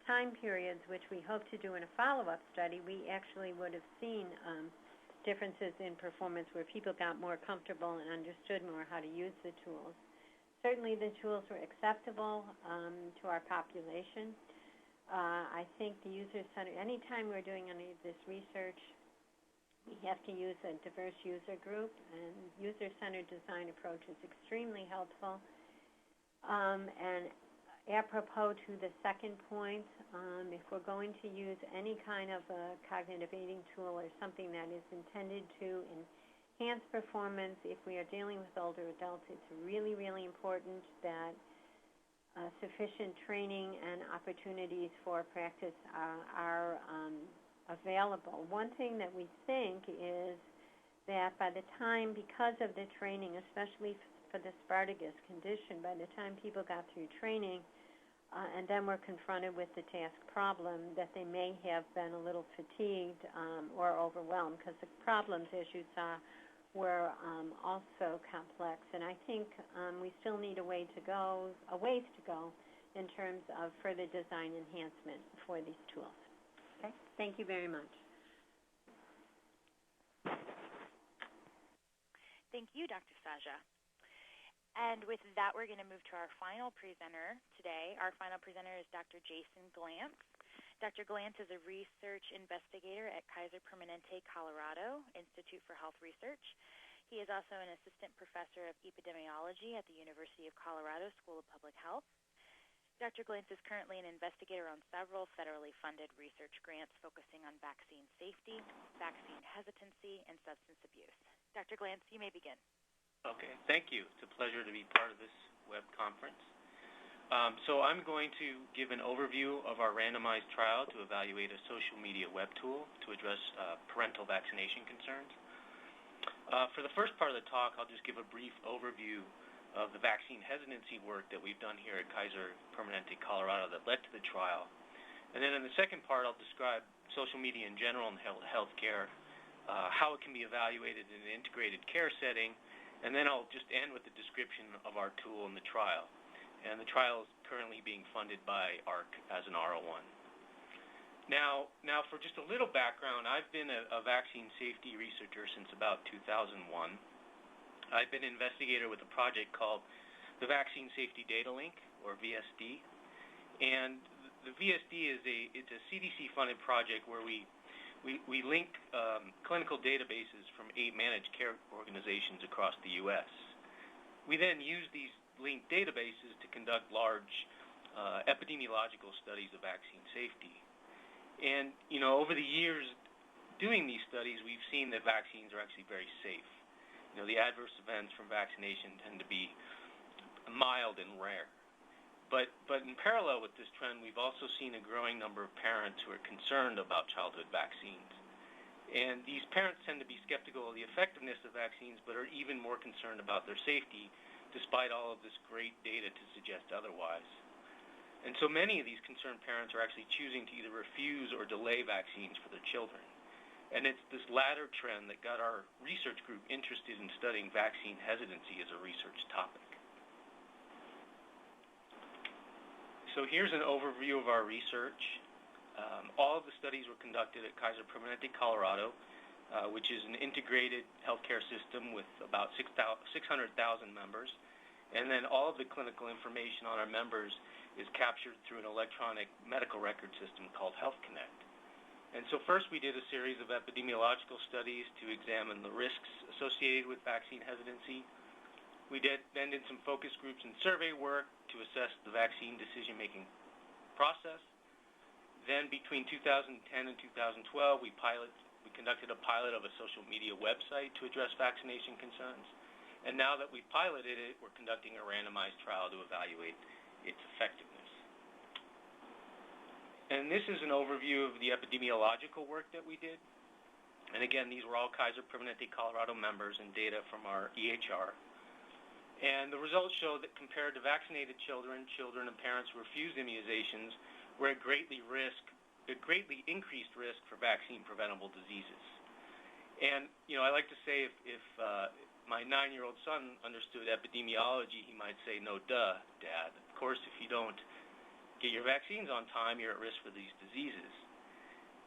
[SPEAKER 3] time periods, which we hope to do in a follow-up study, we actually would have seen differences in performance where people got more comfortable and understood more how to use the tools. Certainly the tools were acceptable to our population. I think the user-centered, anytime we're doing any of this research, we have to use a diverse user group, and user-centered design approach is extremely helpful. And apropos to the second point, if we're going to use any kind of a cognitive aiding tool or something that is intended to enhance performance, if we are dealing with older adults, it's really, really important that sufficient training and opportunities for practice are available. One thing that we think is that by the time, because of the training, especially for the Spartacus condition, by the time people got through training, and then were confronted with the task problem, that they may have been a little fatigued or overwhelmed, because the problems, as you saw, were also complex. And I think we still need a ways to go in terms of further design enhancement for these tools. Okay? Thank you very much.
[SPEAKER 1] Thank you, Dr. Saja. And with that, we're going to move to our final presenter today. Our final presenter is Dr. Jason Glantz. Dr. Glantz is a research investigator at Kaiser Permanente, Colorado Institute for Health Research. He is also an assistant professor of epidemiology at the University of Colorado School of Public Health. Dr. Glantz is currently an investigator on several federally funded research grants focusing on vaccine safety, vaccine hesitancy, and substance abuse. Dr. Glantz, you may begin.
[SPEAKER 4] Okay, thank you. It's a pleasure to be part of this web conference. So I'm going to give an overview of our randomized trial to evaluate a social media web tool to address parental vaccination concerns. For the first part of the talk, I'll just give a brief overview of the vaccine hesitancy work that we've done here at Kaiser Permanente, Colorado that led to the trial. And then in the second part, I'll describe social media in general in healthcare, how it can be evaluated in an integrated care setting, and then I'll just end with the description of our tool in the trial. And the trial is currently being funded by AHRQ as an R01. Now for just a little background, I've been a vaccine safety researcher since about 2001. I've been an investigator with a project called the Vaccine Safety Data Link, or VSD. And the VSD is a CDC-funded project where we link clinical databases from 8 managed care organizations across the U.S. We then use these linked databases to conduct large epidemiological studies of vaccine safety. And, over the years doing these studies, we've seen that vaccines are actually very safe. The adverse events from vaccination tend to be mild and rare. But in parallel with this trend, we've also seen a growing number of parents who are concerned about childhood vaccines. And these parents tend to be skeptical of the effectiveness of vaccines, but are even more concerned about their safety, despite all of this great data to suggest otherwise. And so many of these concerned parents are actually choosing to either refuse or delay vaccines for their children. And it's this latter trend that got our research group interested in studying vaccine hesitancy as a research topic. So here's an overview of our research. All of the studies were conducted at Kaiser Permanente, Colorado. which is an integrated healthcare system with about 600,000 members. And then all of the clinical information on our members is captured through an electronic medical record system called Health Connect. And so first we did a series of epidemiological studies to examine the risks associated with vaccine hesitancy. We then did some focus groups and survey work to assess the vaccine decision-making process. Then between 2010 and 2012, we conducted a pilot of a social media website to address vaccination concerns. And now that we've piloted it, we're conducting a randomized trial to evaluate its effectiveness. And this is an overview of the epidemiological work that we did. And again, these were all Kaiser Permanente Colorado members and data from our EHR. And the results show that compared to vaccinated children and parents who refused immunizations were at greatly increased risk for vaccine-preventable diseases. And, I like to say if my 9-year-old son understood epidemiology, he might say, no, duh, Dad. Of course, if you don't get your vaccines on time, you're at risk for these diseases.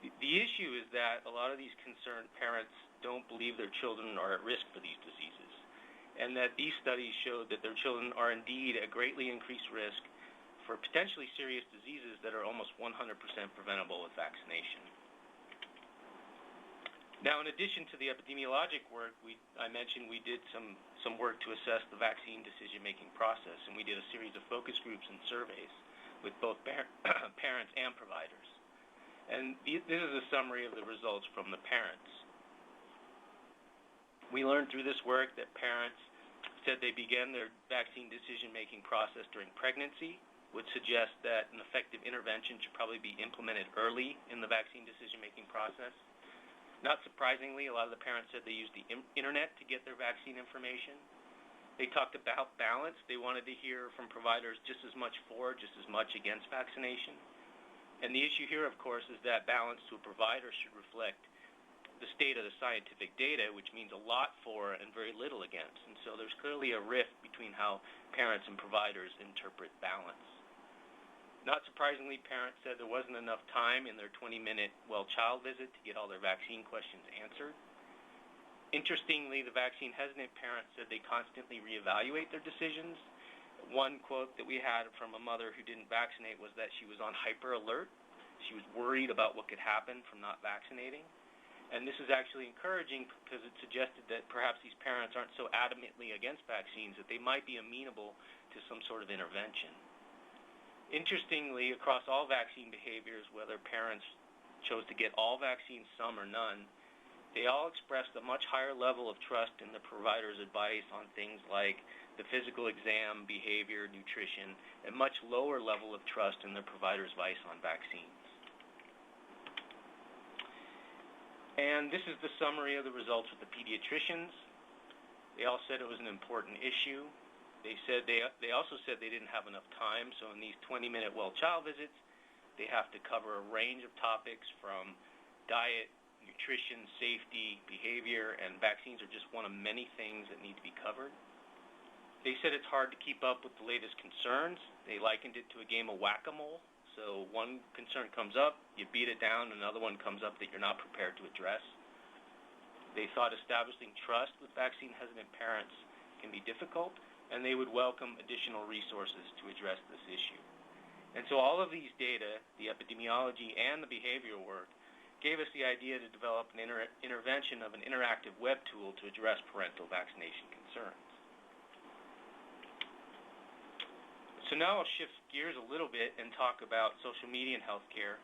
[SPEAKER 4] The issue is that a lot of these concerned parents don't believe their children are at risk for these diseases, and that these studies show that their children are indeed at greatly increased risk for potentially serious diseases that are almost 100% preventable with vaccination. Now, in addition to the epidemiologic work, I mentioned we did some work to assess the vaccine decision-making process, and we did a series of focus groups and surveys with both parents and providers. And this is a summary of the results from the parents. We learned through this work that parents said they began their vaccine decision-making process during pregnancy, which suggests that an effective intervention should probably be implemented early in the vaccine decision-making process. Not surprisingly, a lot of the parents said they used the internet to get their vaccine information. They talked about balance. They wanted to hear from providers just as much for, just as much against vaccination. And the issue here, of course, is that balance to a provider should reflect the state of the scientific data, which means a lot for and very little against. And so there's clearly a rift between how parents and providers interpret balance. Not surprisingly, parents said there wasn't enough time in their 20-minute well-child visit to get all their vaccine questions answered. Interestingly, the vaccine-hesitant parents said they constantly reevaluate their decisions. One quote that we had from a mother who didn't vaccinate was that she was on hyper alert. She was worried about what could happen from not vaccinating. And this is actually encouraging because it suggested that perhaps these parents aren't so adamantly against vaccines that they might be amenable to some sort of intervention. Interestingly, across all vaccine behaviors, whether parents chose to get all vaccines, some or none, they all expressed a much higher level of trust in the provider's advice on things like the physical exam, behavior, nutrition, and much lower level of trust in the provider's advice on vaccines. And this is the summary of the results with the pediatricians. They all said it was an important issue. They also said they didn't have enough time, so in these 20-minute well-child visits, they have to cover a range of topics from diet, nutrition, safety, behavior, and vaccines are just one of many things that need to be covered. They said it's hard to keep up with the latest concerns. They likened it to a game of whack-a-mole. So one concern comes up, you beat it down, another one comes up that you're not prepared to address. They thought establishing trust with vaccine-hesitant parents can be difficult, and they would welcome additional resources to address this issue. And so all of these data, the epidemiology and the behavioral work, gave us the idea to develop an intervention of an interactive web tool to address parental vaccination concerns. So now I'll shift gears a little bit and talk about social media and healthcare,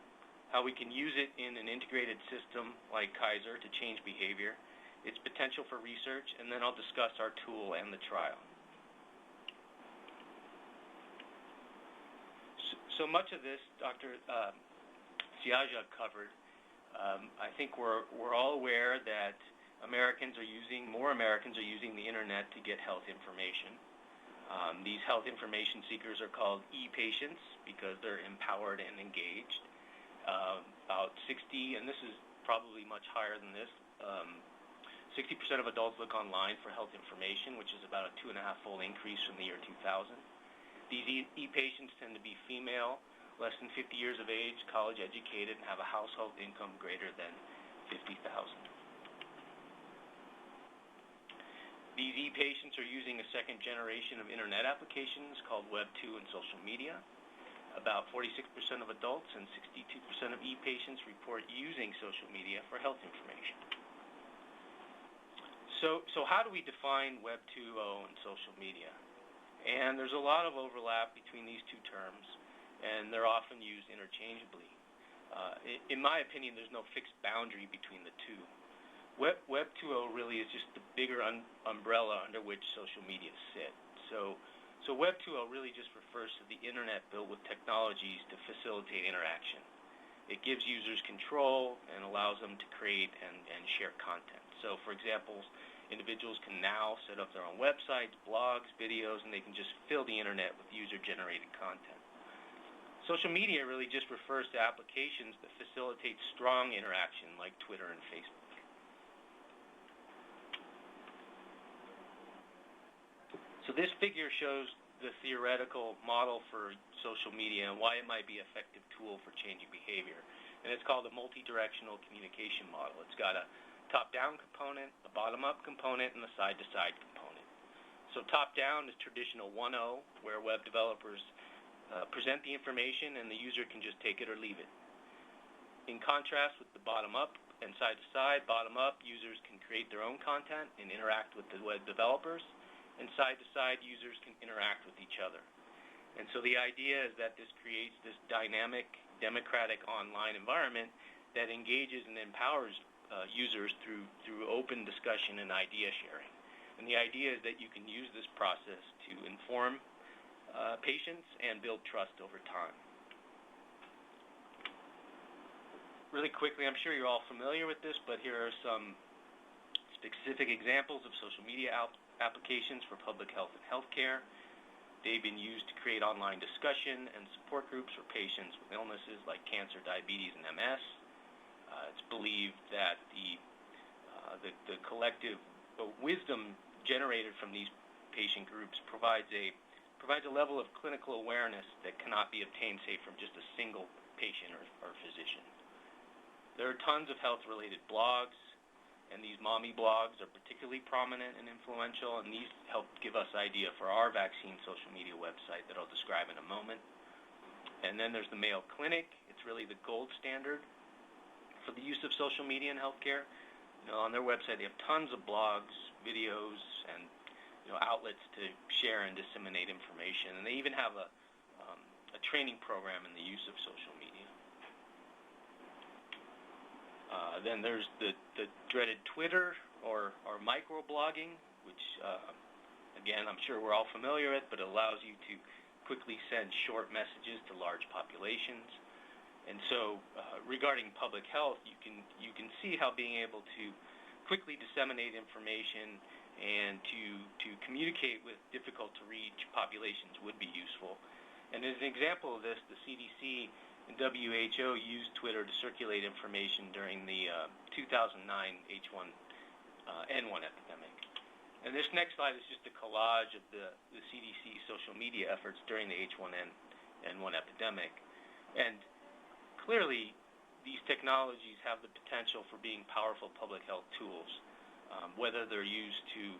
[SPEAKER 4] how we can use it in an integrated system like Kaiser to change behavior, its potential for research, and then I'll discuss our tool and the trial. So much of this Dr. Siaja covered. I think we're all aware that more Americans are using the internet to get health information. These health information seekers are called e-patients because they're empowered and engaged. About 60, and this is probably much higher than this, 60% of adults look online for health information, which is about a 2.5-fold increase from the year 2000. These e-patients tend to be female, less than 50 years of age, college educated, and have a household income greater than $50,000. These e-patients are using a second generation of internet applications called Web 2 and social media. About 46% of adults and 62% of e-patients report using social media for health information. So how do we define Web 2.0 and social media? And there's a lot of overlap between these two terms, and they're often used interchangeably. In my opinion, there's no fixed boundary between the two. Web 2.0 really is just the bigger umbrella under which social media sit. So Web 2.0 really just refers to the internet built with technologies to facilitate interaction. It gives users control and allows them to create and share content. So, for example, individuals can now set up their own websites, blogs, videos, and they can just fill the internet with user-generated content. Social media really just refers to applications that facilitate strong interaction like Twitter and Facebook. So this figure shows the theoretical model for social media and why it might be an effective tool for changing behavior. And it's called a multi-directional communication model. It's got a top-down component, a bottom-up component, and a side-to-side component. So top-down is traditional 1.0, where web developers present the information and the user can just take it or leave it. In contrast with the bottom-up and side-to-side, bottom-up users can create their own content and interact with the web developers, and side-to-side users can interact with each other. And so the idea is that this creates this dynamic, democratic online environment that engages and empowers users through open discussion and idea sharing. And the idea is that you can use this process to inform patients and build trust over time. Really quickly, I'm sure you're all familiar with this, but here are some specific examples of social media applications for public health and healthcare. They've been used to create online discussion and support groups for patients with illnesses like cancer, diabetes, and MS. It's believed that the collective wisdom generated from these patient groups provides a level of clinical awareness that cannot be obtained, say, from just a single patient or physician. There are tons of health-related blogs, and these mommy blogs are particularly prominent and influential, and these help give us idea for our vaccine social media website that I'll describe in a moment. And then there's the Mayo Clinic. It's really the gold standard for the use of social media in healthcare. On their website, they have tons of blogs, videos, and outlets to share and disseminate information. And they even have a training program in the use of social media. Then there's the dreaded Twitter or microblogging, which, again, I'm sure we're all familiar with, but it allows you to quickly send short messages to large populations. And so regarding public health, you can see how being able to quickly disseminate information and to communicate with difficult-to-reach populations would be useful. And as an example of this, the CDC and WHO used Twitter to circulate information during the 2009 H1N1 epidemic. And this next slide is just a collage of the CDC social media efforts during the H1N1 epidemic. And clearly, these technologies have the potential for being powerful public health tools, whether they're used to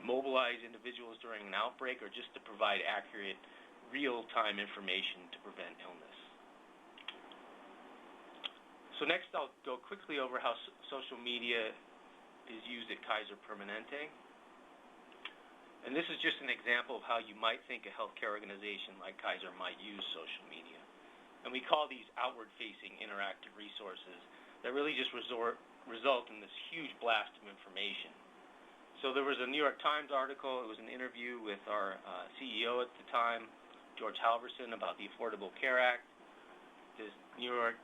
[SPEAKER 4] mobilize individuals during an outbreak or just to provide accurate, real-time information to prevent illness. So next, I'll go quickly over how social media is used at Kaiser Permanente. And this is just an example of how you might think a healthcare organization like Kaiser might use social media. And we call these outward-facing interactive resources that really just result in this huge blast of information. So there was a New York Times article. It was an interview with our CEO at the time, George Halverson, about the Affordable Care Act. This New York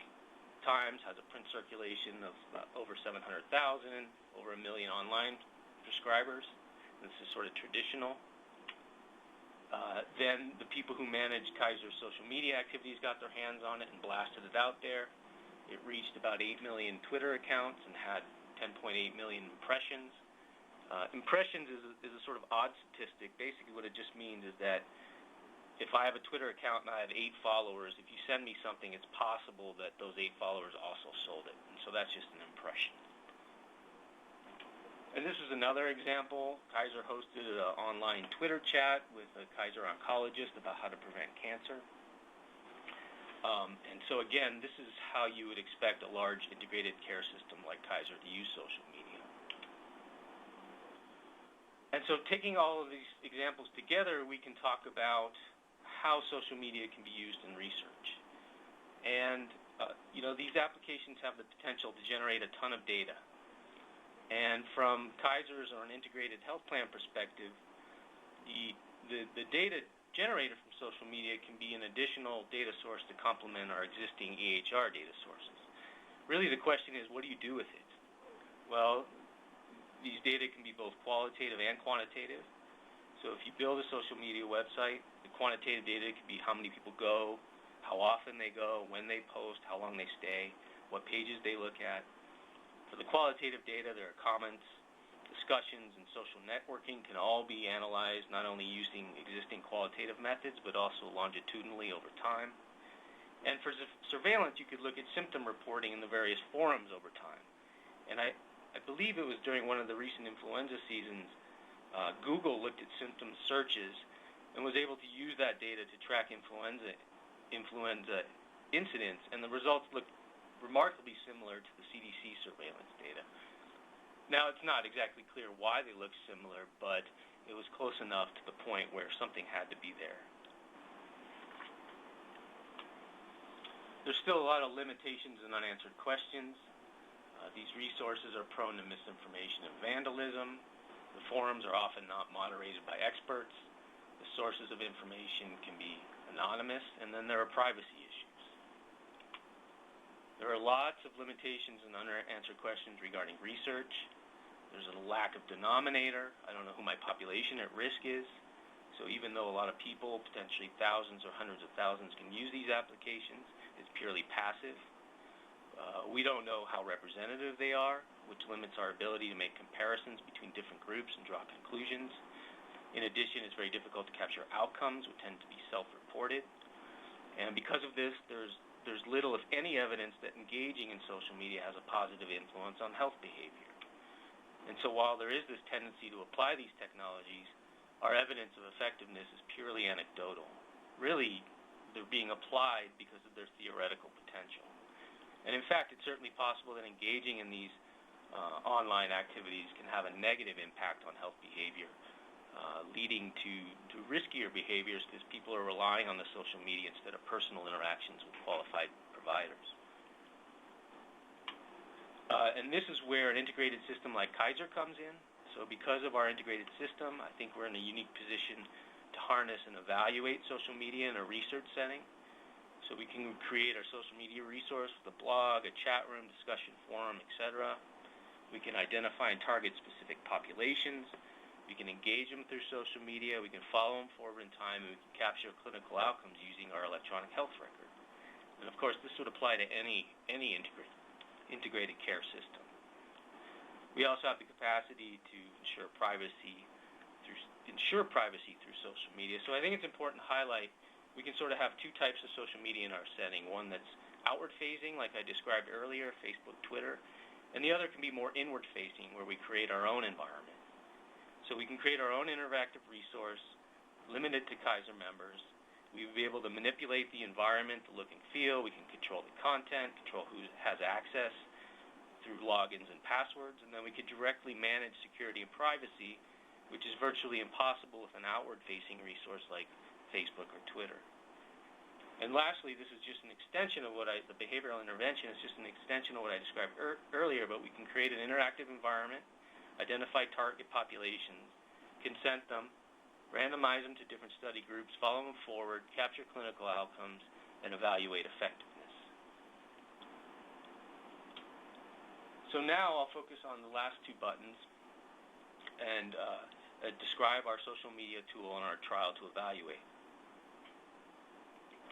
[SPEAKER 4] Times has a print circulation of over 700,000, over 1 million online prescribers. This is sort of traditional. Then the people who managed Kaiser's social media activities got their hands on it and blasted it out there. It reached about 8 million Twitter accounts and had 10.8 million impressions. Impressions is a sort of odd statistic. Basically what it just means is that if I have a Twitter account and I have 8 followers, if you send me something, it's possible that those 8 followers also sold it. And so that's just an impression. And this is another example. Kaiser hosted an online Twitter chat with a Kaiser oncologist about how to prevent cancer. And so again, this is how you would expect a large integrated care system like Kaiser to use social media. And so taking all of these examples together, we can talk about how social media can be used in research. And these applications have the potential to generate a ton of data. And from Kaiser's or an integrated health plan perspective, the data generated from social media can be an additional data source to complement our existing AHR data sources. Really the question is, what do you do with it? Well, these data can be both qualitative and quantitative. So if you build a social media website, the quantitative data can be how many people go, how often they go, when they post, how long they stay, what pages they look at. For the qualitative data, there are comments, discussions, and social networking can all be analyzed not only using existing qualitative methods, but also longitudinally over time. And for surveillance, you could look at symptom reporting in the various forums over time. And I believe it was during one of the recent influenza seasons, Google looked at symptom searches and was able to use that data to track influenza incidents, and the results looked remarkably similar to the CDC surveillance data. Now, it's not exactly clear why they look similar, but it was close enough to the point where something had to be there. There's still a lot of limitations and unanswered questions. These resources are prone to misinformation and vandalism. The forums are often not moderated by experts. The sources of information can be anonymous, and then there are privacy issues. There are lots of limitations and unanswered questions regarding research. There's a lack of denominator. I don't know who my population at risk is. So even though a lot of people, potentially thousands or hundreds of thousands, can use these applications, it's purely passive. We don't know how representative they are, which limits our ability to make comparisons between different groups and draw conclusions. In addition, it's very difficult to capture outcomes, which tend to be self-reported. And because of this, there's little, if any, evidence that engaging in social media has a positive influence on health behavior. And so while there is this tendency to apply these technologies, our evidence of effectiveness is purely anecdotal. Really, they're being applied because of their theoretical potential. And in fact, it's certainly possible that engaging in these online activities can have a negative impact on health behavior, leading to riskier behaviors because people are relying on the social media instead of personal interactions with qualified providers. And this is where an integrated system like Kaiser comes in. So because of our integrated system, I think we're in a unique position to harness and evaluate social media in a research setting. So we can create our social media resource with a blog, a chat room, discussion forum, etc. We can identify and target specific populations. We can engage them through social media. We can follow them forward in time, and we can capture clinical outcomes using our electronic health record. And of course, this would apply to any integrated care system. We also have the capacity to ensure privacy through social media. So I think it's important to highlight we can sort of have two types of social media in our setting. One that's outward-facing, like I described earlier, Facebook, Twitter, and the other can be more inward-facing, where we create our own environment. So we can create our own interactive resource, limited to Kaiser members. We will be able to manipulate the environment, the look and feel. We can control the content, control who has access through logins and passwords, and then we can directly manage security and privacy, which is virtually impossible with an outward-facing resource like Facebook or Twitter. And lastly, this is just an extension of the behavioral intervention is just an extension of what I described earlier, but we can create an interactive environment, identify target populations, consent them, randomize them to different study groups, follow them forward, capture clinical outcomes, and evaluate effectiveness. So now I'll focus on the last two buttons and describe our social media tool and our trial to evaluate.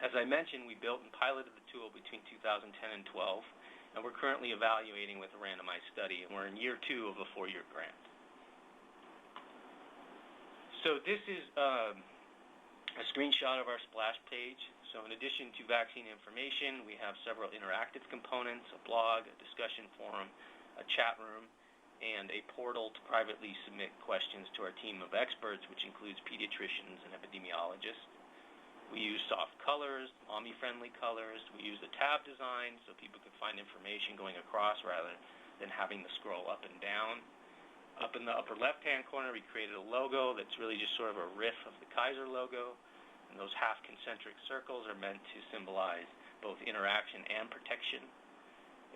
[SPEAKER 4] As I mentioned, we built and piloted the tool between 2010 and 12, and we're currently evaluating with a randomized study, and we're in year 2 of a 4-year grant. So this is a screenshot of our splash page. So in addition to vaccine information, we have several interactive components, a blog, a discussion forum, a chat room, and a portal to privately submit questions to our team of experts, which includes pediatricians and epidemiologists. We use soft colors, mommy-friendly colors. We use a tab design so people could find information going across rather than having to scroll up and down. Up in the upper left-hand corner, we created a logo that's really just sort of a riff of the Kaiser logo, and those half concentric circles are meant to symbolize both interaction and protection.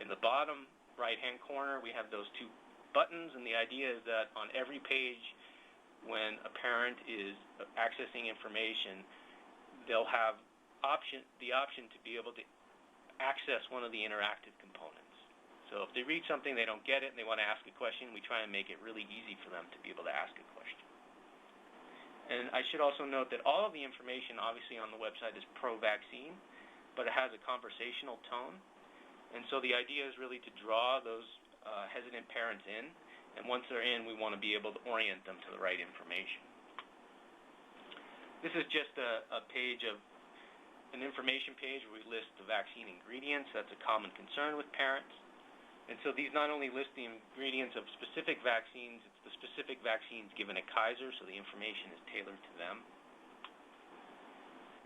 [SPEAKER 4] In the bottom right-hand corner, we have those two buttons, and the idea is that on every page, when a parent is accessing information, they'll have the option to be able to access one of the interactive components. So if they read something, they don't get it, and they want to ask a question, we try and make it really easy for them to be able to ask a question. And I should also note that all of the information, obviously, on the website is pro-vaccine, but it has a conversational tone. And so the idea is really to draw those hesitant parents in, and once they're in, we want to be able to orient them to the right information. This is just an information page where we list the vaccine ingredients. That's a common concern with parents. And so these not only list the ingredients of specific vaccines, it's the specific vaccines given at Kaiser, so the information is tailored to them.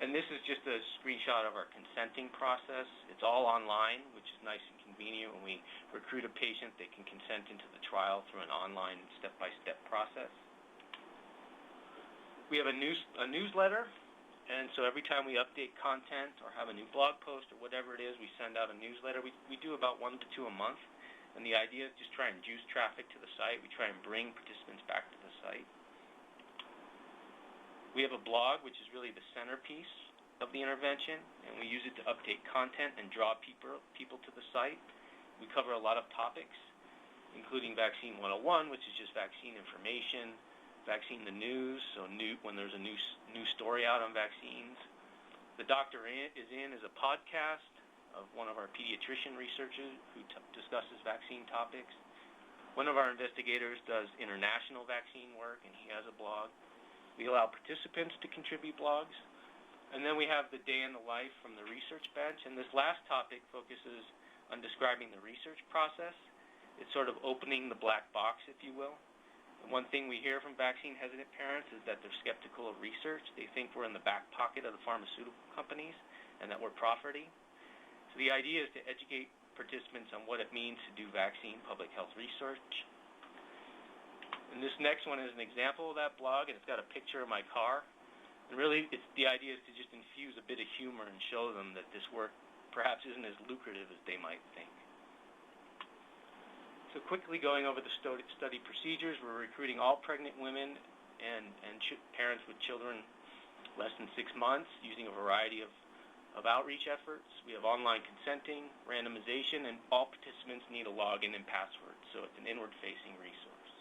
[SPEAKER 4] And this is just a screenshot of our consenting process. It's all online, which is nice and convenient. When we recruit a patient, they can consent into the trial through an online step-by-step process. We have a newsletter, and so every time we update content or have a new blog post or whatever it is, we send out a newsletter. We do about 1 to 2 a month, and the idea is just try and juice traffic to the site. We try and bring participants back to the site. We have a blog, which is really the centerpiece of the intervention, and we use it to update content and draw people to the site. We cover a lot of topics, including Vaccine 101, which is just vaccine information, Vaccine the News, so when there's a new story out on vaccines. The Doctor is a podcast of one of our pediatrician researchers who discusses vaccine topics. One of our investigators does international vaccine work, and he has a blog. We allow participants to contribute blogs. And then we have the day in the life from the research bench, and this last topic focuses on describing the research process. It's sort of opening the black box, if you will. And one thing we hear from vaccine-hesitant parents is that they're skeptical of research. They think we're in the back pocket of the pharmaceutical companies and that we're property. So the idea is to educate participants on what it means to do vaccine public health research. And this next one is an example of that blog, and it's got a picture of my car. And really, the idea is to just infuse a bit of humor and show them that this work perhaps isn't as lucrative as they might think. So quickly going over the study procedures, we're recruiting all pregnant women and parents with children less than 6 months using a variety of outreach efforts. We have online consenting, randomization, and all participants need a login and password, so it's an inward-facing resource.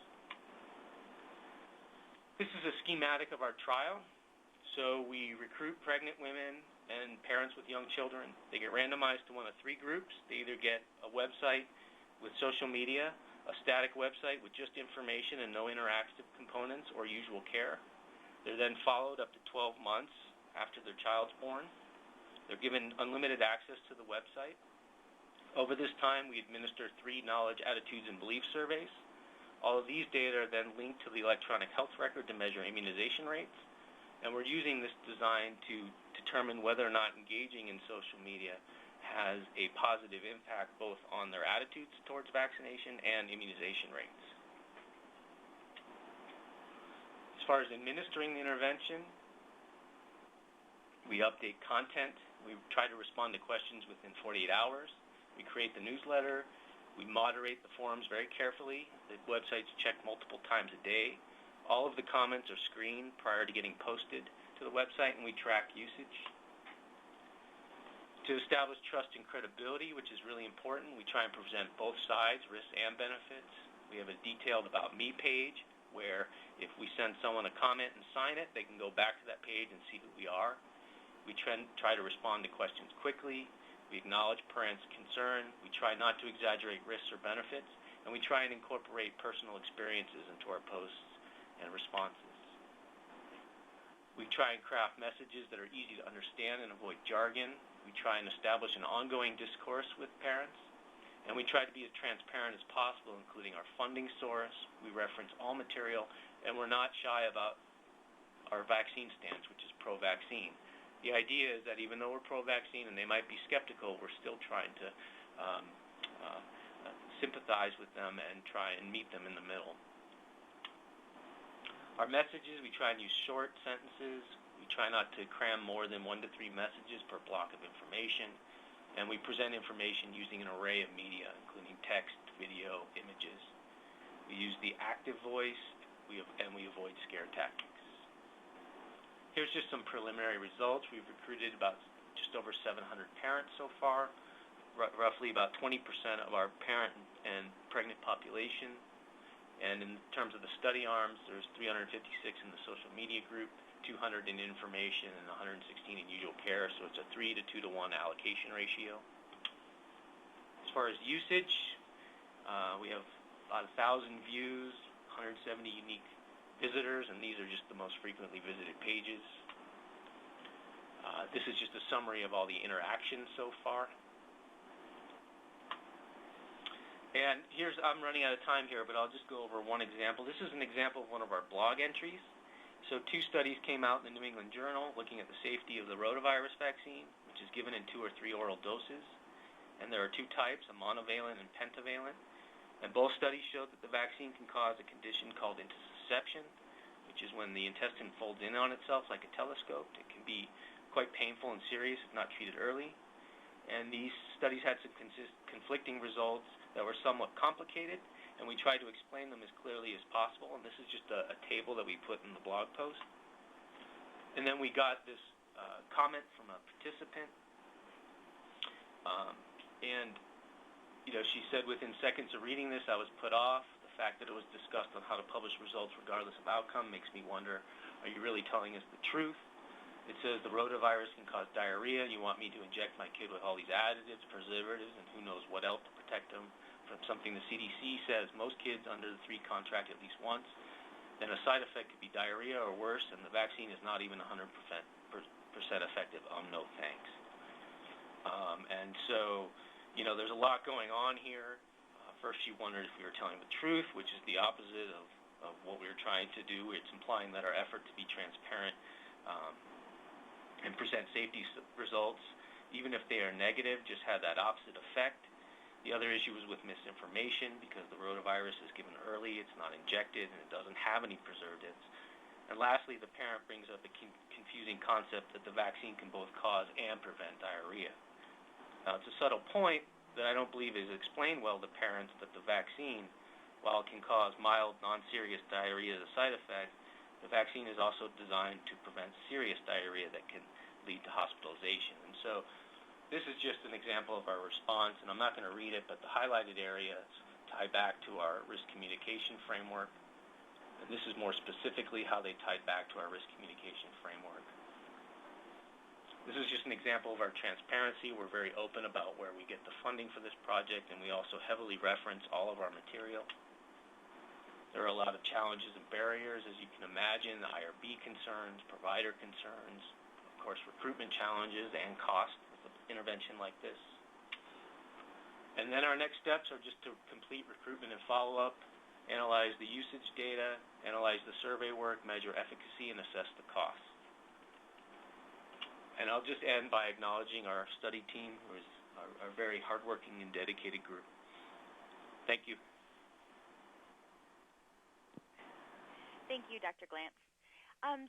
[SPEAKER 4] This is a schematic of our trial. So we recruit pregnant women and parents with young children. They get randomized to one of 3 groups. They either get a website with social media, a static website with just information and no interactive components or usual care. They're then followed up to 12 months after their child's born. They're given unlimited access to the website. Over this time, we administer 3 knowledge, attitudes, and belief surveys. All of these data are then linked to the electronic health record to measure immunization rates. And we're using this design to determine whether or not engaging in social media has a positive impact both on their attitudes towards vaccination and immunization rates. As far as administering the intervention, we update content. We try to respond to questions within 48 hours. We create the newsletter. We moderate the forums very carefully. The website's checked multiple times a day. All of the comments are screened prior to getting posted to the website, and we track usage. To establish trust and credibility, which is really important, we try and present both sides, risks and benefits. We have a detailed About Me page where if we send someone a comment and sign it, they can go back to that page and see who we are. We try to respond to questions quickly. We acknowledge parents' concern. We try not to exaggerate risks or benefits, and we try and incorporate personal experiences into our posts and responses. We try and craft messages that are easy to understand and avoid jargon. We try and establish an ongoing discourse with parents. And we try to be as transparent as possible, including our funding source. We reference all material, and we're not shy about our vaccine stance, which is pro-vaccine. The idea is that even though we're pro-vaccine and they might be skeptical, we're still trying to sympathize with them and try and meet them in the middle. Our messages, we try and use short sentences. We try not to cram more than 1 to 3 messages per block of information. And we present information using an array of media, including text, video, images. We use the active voice, and we avoid scare tactics. Here's just some preliminary results. We've recruited about just over 700 parents so far, roughly about 20% of our parent and pregnant population. And in terms of the study arms, there's 356 in the social media group, 200 in information, and 116 in usual care, so it's a 3 to 2 to 1 allocation ratio. As far as usage, we have about 1,000 views, 170 unique visitors, and these are just the most frequently visited pages. This is just a summary of all the interactions so far. And I'm running out of time here, but I'll just go over one example. This is an example of one of our blog entries. So 2 studies came out in the New England Journal looking at the safety of the rotavirus vaccine, which is given in 2 or 3 oral doses. And there are 2 types, a monovalent and pentavalent. And both studies showed that the vaccine can cause a condition called intussusception, which is when the intestine folds in on itself like a telescope. It can be quite painful and serious if not treated early. And these studies had some conflicting results that were somewhat complicated, and we tried to explain them as clearly as possible. And this is just a table that we put in the blog post. And then we got this comment from a participant, and she said, within seconds of reading this, I was put off. The fact that it was discussed on how to publish results regardless of outcome makes me wonder, are you really telling us the truth? It says the rotavirus can cause diarrhea. You want me to inject my kid with all these additives, preservatives, and who knows what else to protect them from something the CDC says most kids under the 3 contract at least once. Then a side effect could be diarrhea or worse, and the vaccine is not even 100% effective. No thanks. And so, there's a lot going on here. First, she wondered if we were telling the truth, which is the opposite of what we were trying to do. It's implying that our effort to be transparent and present safety results, even if they are negative, just had that opposite effect. The other issue was with misinformation, because the rotavirus is given early, it's not injected, and it doesn't have any preservatives. And lastly, the parent brings up a confusing concept that the vaccine can both cause and prevent diarrhea. Now, it's a subtle point that I don't believe is explained well to parents that the vaccine, while it can cause mild, non-serious diarrhea as a side effect, the vaccine is also designed to prevent serious diarrhea that can lead to hospitalization. And so this is just an example of our response, and I'm not going to read it, but the highlighted areas tie back to our risk communication framework. And this is more specifically how they tied back to our risk communication framework. This is just an example of our transparency. We're very open about where we get the funding for this project, and we also heavily reference all of our material. There are a lot of challenges and barriers, as you can imagine, the IRB concerns, provider concerns, of course, recruitment challenges and cost with an intervention like this. And then our next steps are just to complete recruitment and follow-up, analyze the usage data, analyze the survey work, measure efficacy, and assess the costs. And I'll just end by acknowledging our study team, who is our very hardworking and dedicated group. Thank you.
[SPEAKER 1] Thank you, Dr. Glantz.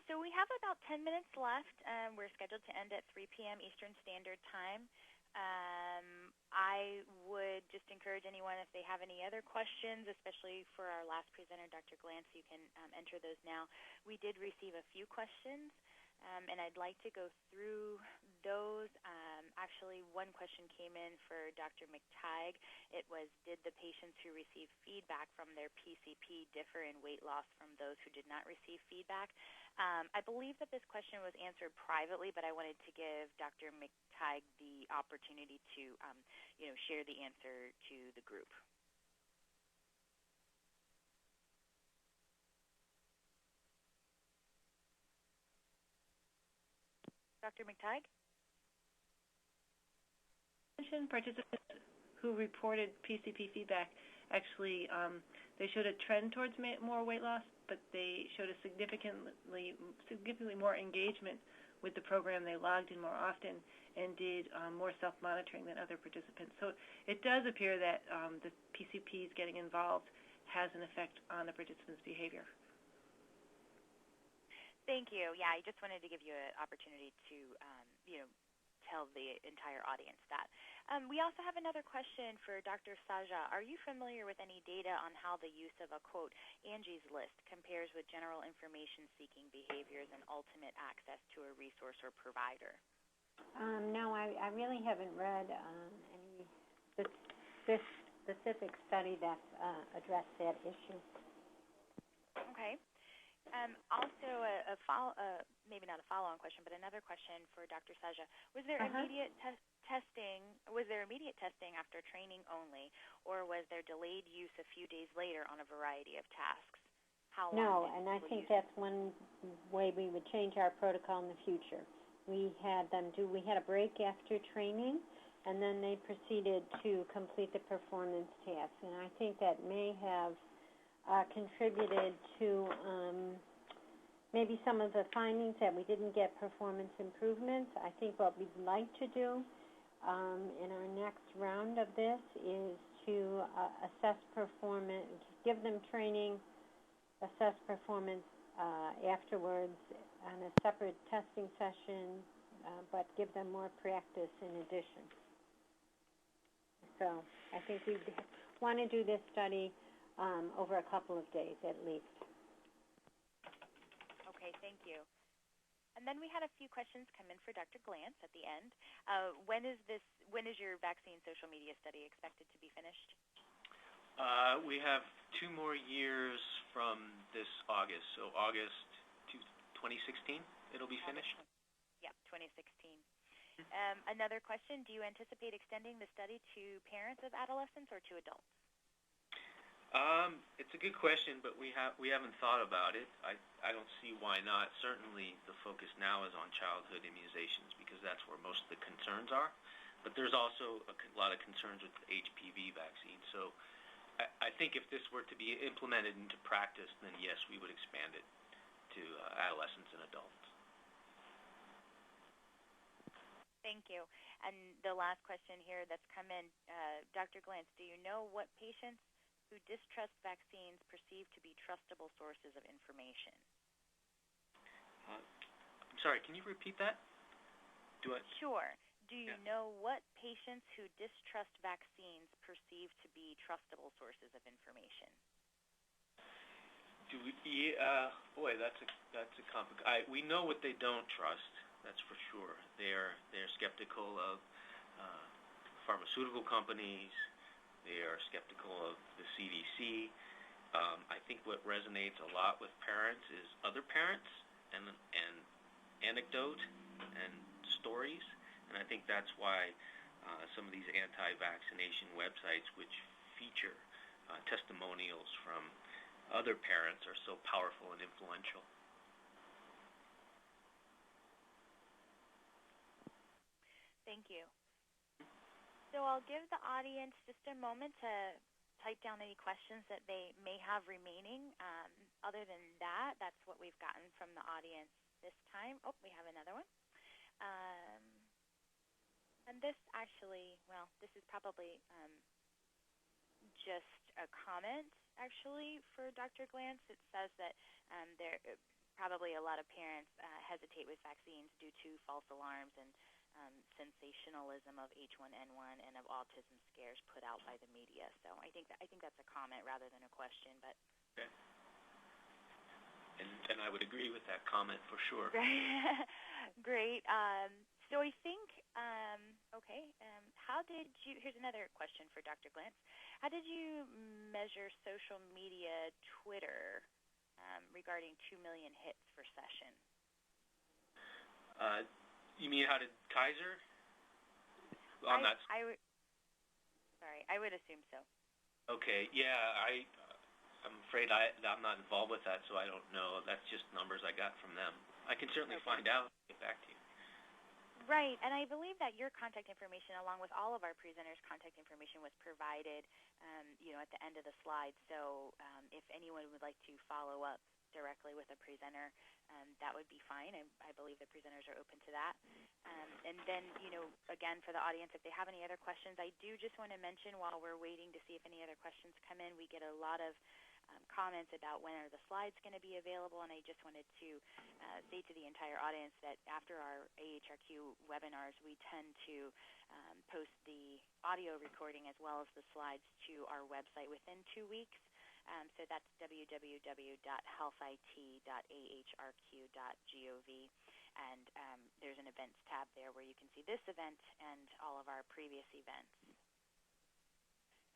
[SPEAKER 1] So we have about 10 minutes left. We're scheduled to end at 3 p.m. Eastern Standard Time. I would just encourage anyone, if they have any other questions, especially for our last presenter, Dr. Glantz, you can enter those now. We did receive a few questions, and I'd like to go through those. Actually, one question came in for Dr. McTighe. It was, did the patients who received feedback from their PCP differ in weight loss from those who did not receive feedback? I believe that this question was answered privately, but I wanted to give Dr. McTighe the opportunity to share the answer to the group. Dr. McTighe?
[SPEAKER 2] Participants who reported PCP feedback actually they showed a trend towards more weight loss, but they showed a significantly more engagement with the program. They logged in more often and did more self-monitoring than other participants. So it does appear that the PCPs getting involved has an effect on the participants' behavior.
[SPEAKER 1] Thank you. Yeah, I just wanted to give you an opportunity to, tell the entire audience that. We also have another question for Dr. Saja. Are you familiar with any data on how the use of a, quote, Angie's List compares with general information-seeking behaviors and ultimate access to a resource or provider?
[SPEAKER 3] No, I really haven't read any this specific study that addressed that issue.
[SPEAKER 1] Okay. Also, maybe not a follow-on question, but another question for Dr. Saja. Was there immediate testing? Was there immediate testing after training only, or was there delayed use a few days later on a variety of tasks? How long?
[SPEAKER 3] No, and I think that's one way we would change our protocol in the future. We had a break after training, and then they proceeded to complete the performance task. And I think that may have contributed to maybe some of the findings that we didn't get performance improvements. I think what we'd like to do in our next round of this is to assess performance, give them training, assess performance afterwards on a separate testing session, but give them more practice in addition. So I think we want to do this study over a couple of days at least.
[SPEAKER 1] Okay, thank you. And then we had a few questions come in for Dr. Glantz at the end. When is your vaccine social media study expected to be finished?
[SPEAKER 4] We have 2 more years from this August, so August 2016 it'll be finished.
[SPEAKER 1] Yep, 2016. Another question, do you anticipate extending the study to parents of adolescents or to adults?
[SPEAKER 4] It's a good question, but we haven't thought about it. I don't see why not. Certainly the focus now is on childhood immunizations because that's where most of the concerns are. But there's also a lot of concerns with the HPV vaccine. So I think if this were to be implemented into practice, then yes, we would expand it to adolescents and adults.
[SPEAKER 1] Thank you. And the last question here that's come in, Dr. Glantz, do you know what patients who distrust vaccines perceive to be trustable sources of information?
[SPEAKER 4] I'm sorry, can you repeat that?
[SPEAKER 1] Sure. Do you know what patients who distrust vaccines perceive to be trustable sources of information?
[SPEAKER 4] Boy, that's a complicated. We know what they don't trust. That's for sure. They're skeptical of pharmaceutical companies. They are skeptical of the CDC. I think what resonates a lot with parents is other parents and anecdote and stories. And I think that's why some of these anti-vaccination websites, which feature testimonials from other parents, are so powerful and influential.
[SPEAKER 1] Thank you. So I'll give the audience just a moment to type down any questions that they may have remaining. Other than that, that's what we've gotten from the audience this time. Oh, we have another one. And this actually, this is probably just a comment, actually, for Dr. Glantz. It says that there probably a lot of parents hesitate with vaccines due to false alarms and sensationalism of H1N1 and of autism scares put out by the media. So I think that's a comment rather than a question. But
[SPEAKER 4] okay. And I would agree with that comment for sure.
[SPEAKER 1] Great. So I think, here's another question for Dr. Glantz. How did you measure social media Twitter regarding 2 million hits per session?
[SPEAKER 4] You mean how did Kaiser?
[SPEAKER 1] I would assume so.
[SPEAKER 4] Okay, yeah, I'm afraid I'm not involved with that, so I don't know. That's just numbers I got from them. I can certainly find out and get back to you.
[SPEAKER 1] Right, and I believe that your contact information, along with all of our presenters' contact information, was provided, at the end of the slide. So if anyone would like to follow up directly with a presenter, that would be fine. I believe the presenters are open to that. And then, again, for the audience, if they have any other questions, I do just want to mention while we're waiting to see if any other questions come in, we get a lot of comments about when are the slides going to be available, and I just wanted to say to the entire audience that after our AHRQ webinars, we tend to post the audio recording as well as the slides to our website within 2 weeks. So that's www.healthit.ahrq.gov, and there's an events tab there where you can see this event and all of our previous events.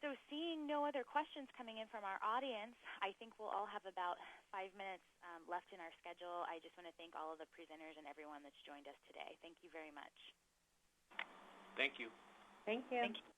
[SPEAKER 1] So seeing no other questions coming in from our audience, I think we'll all have about 5 minutes left in our schedule. I just want to thank all of the presenters and everyone that's joined us today. Thank you very much.
[SPEAKER 4] Thank you.
[SPEAKER 3] Thank you.
[SPEAKER 1] Thank you.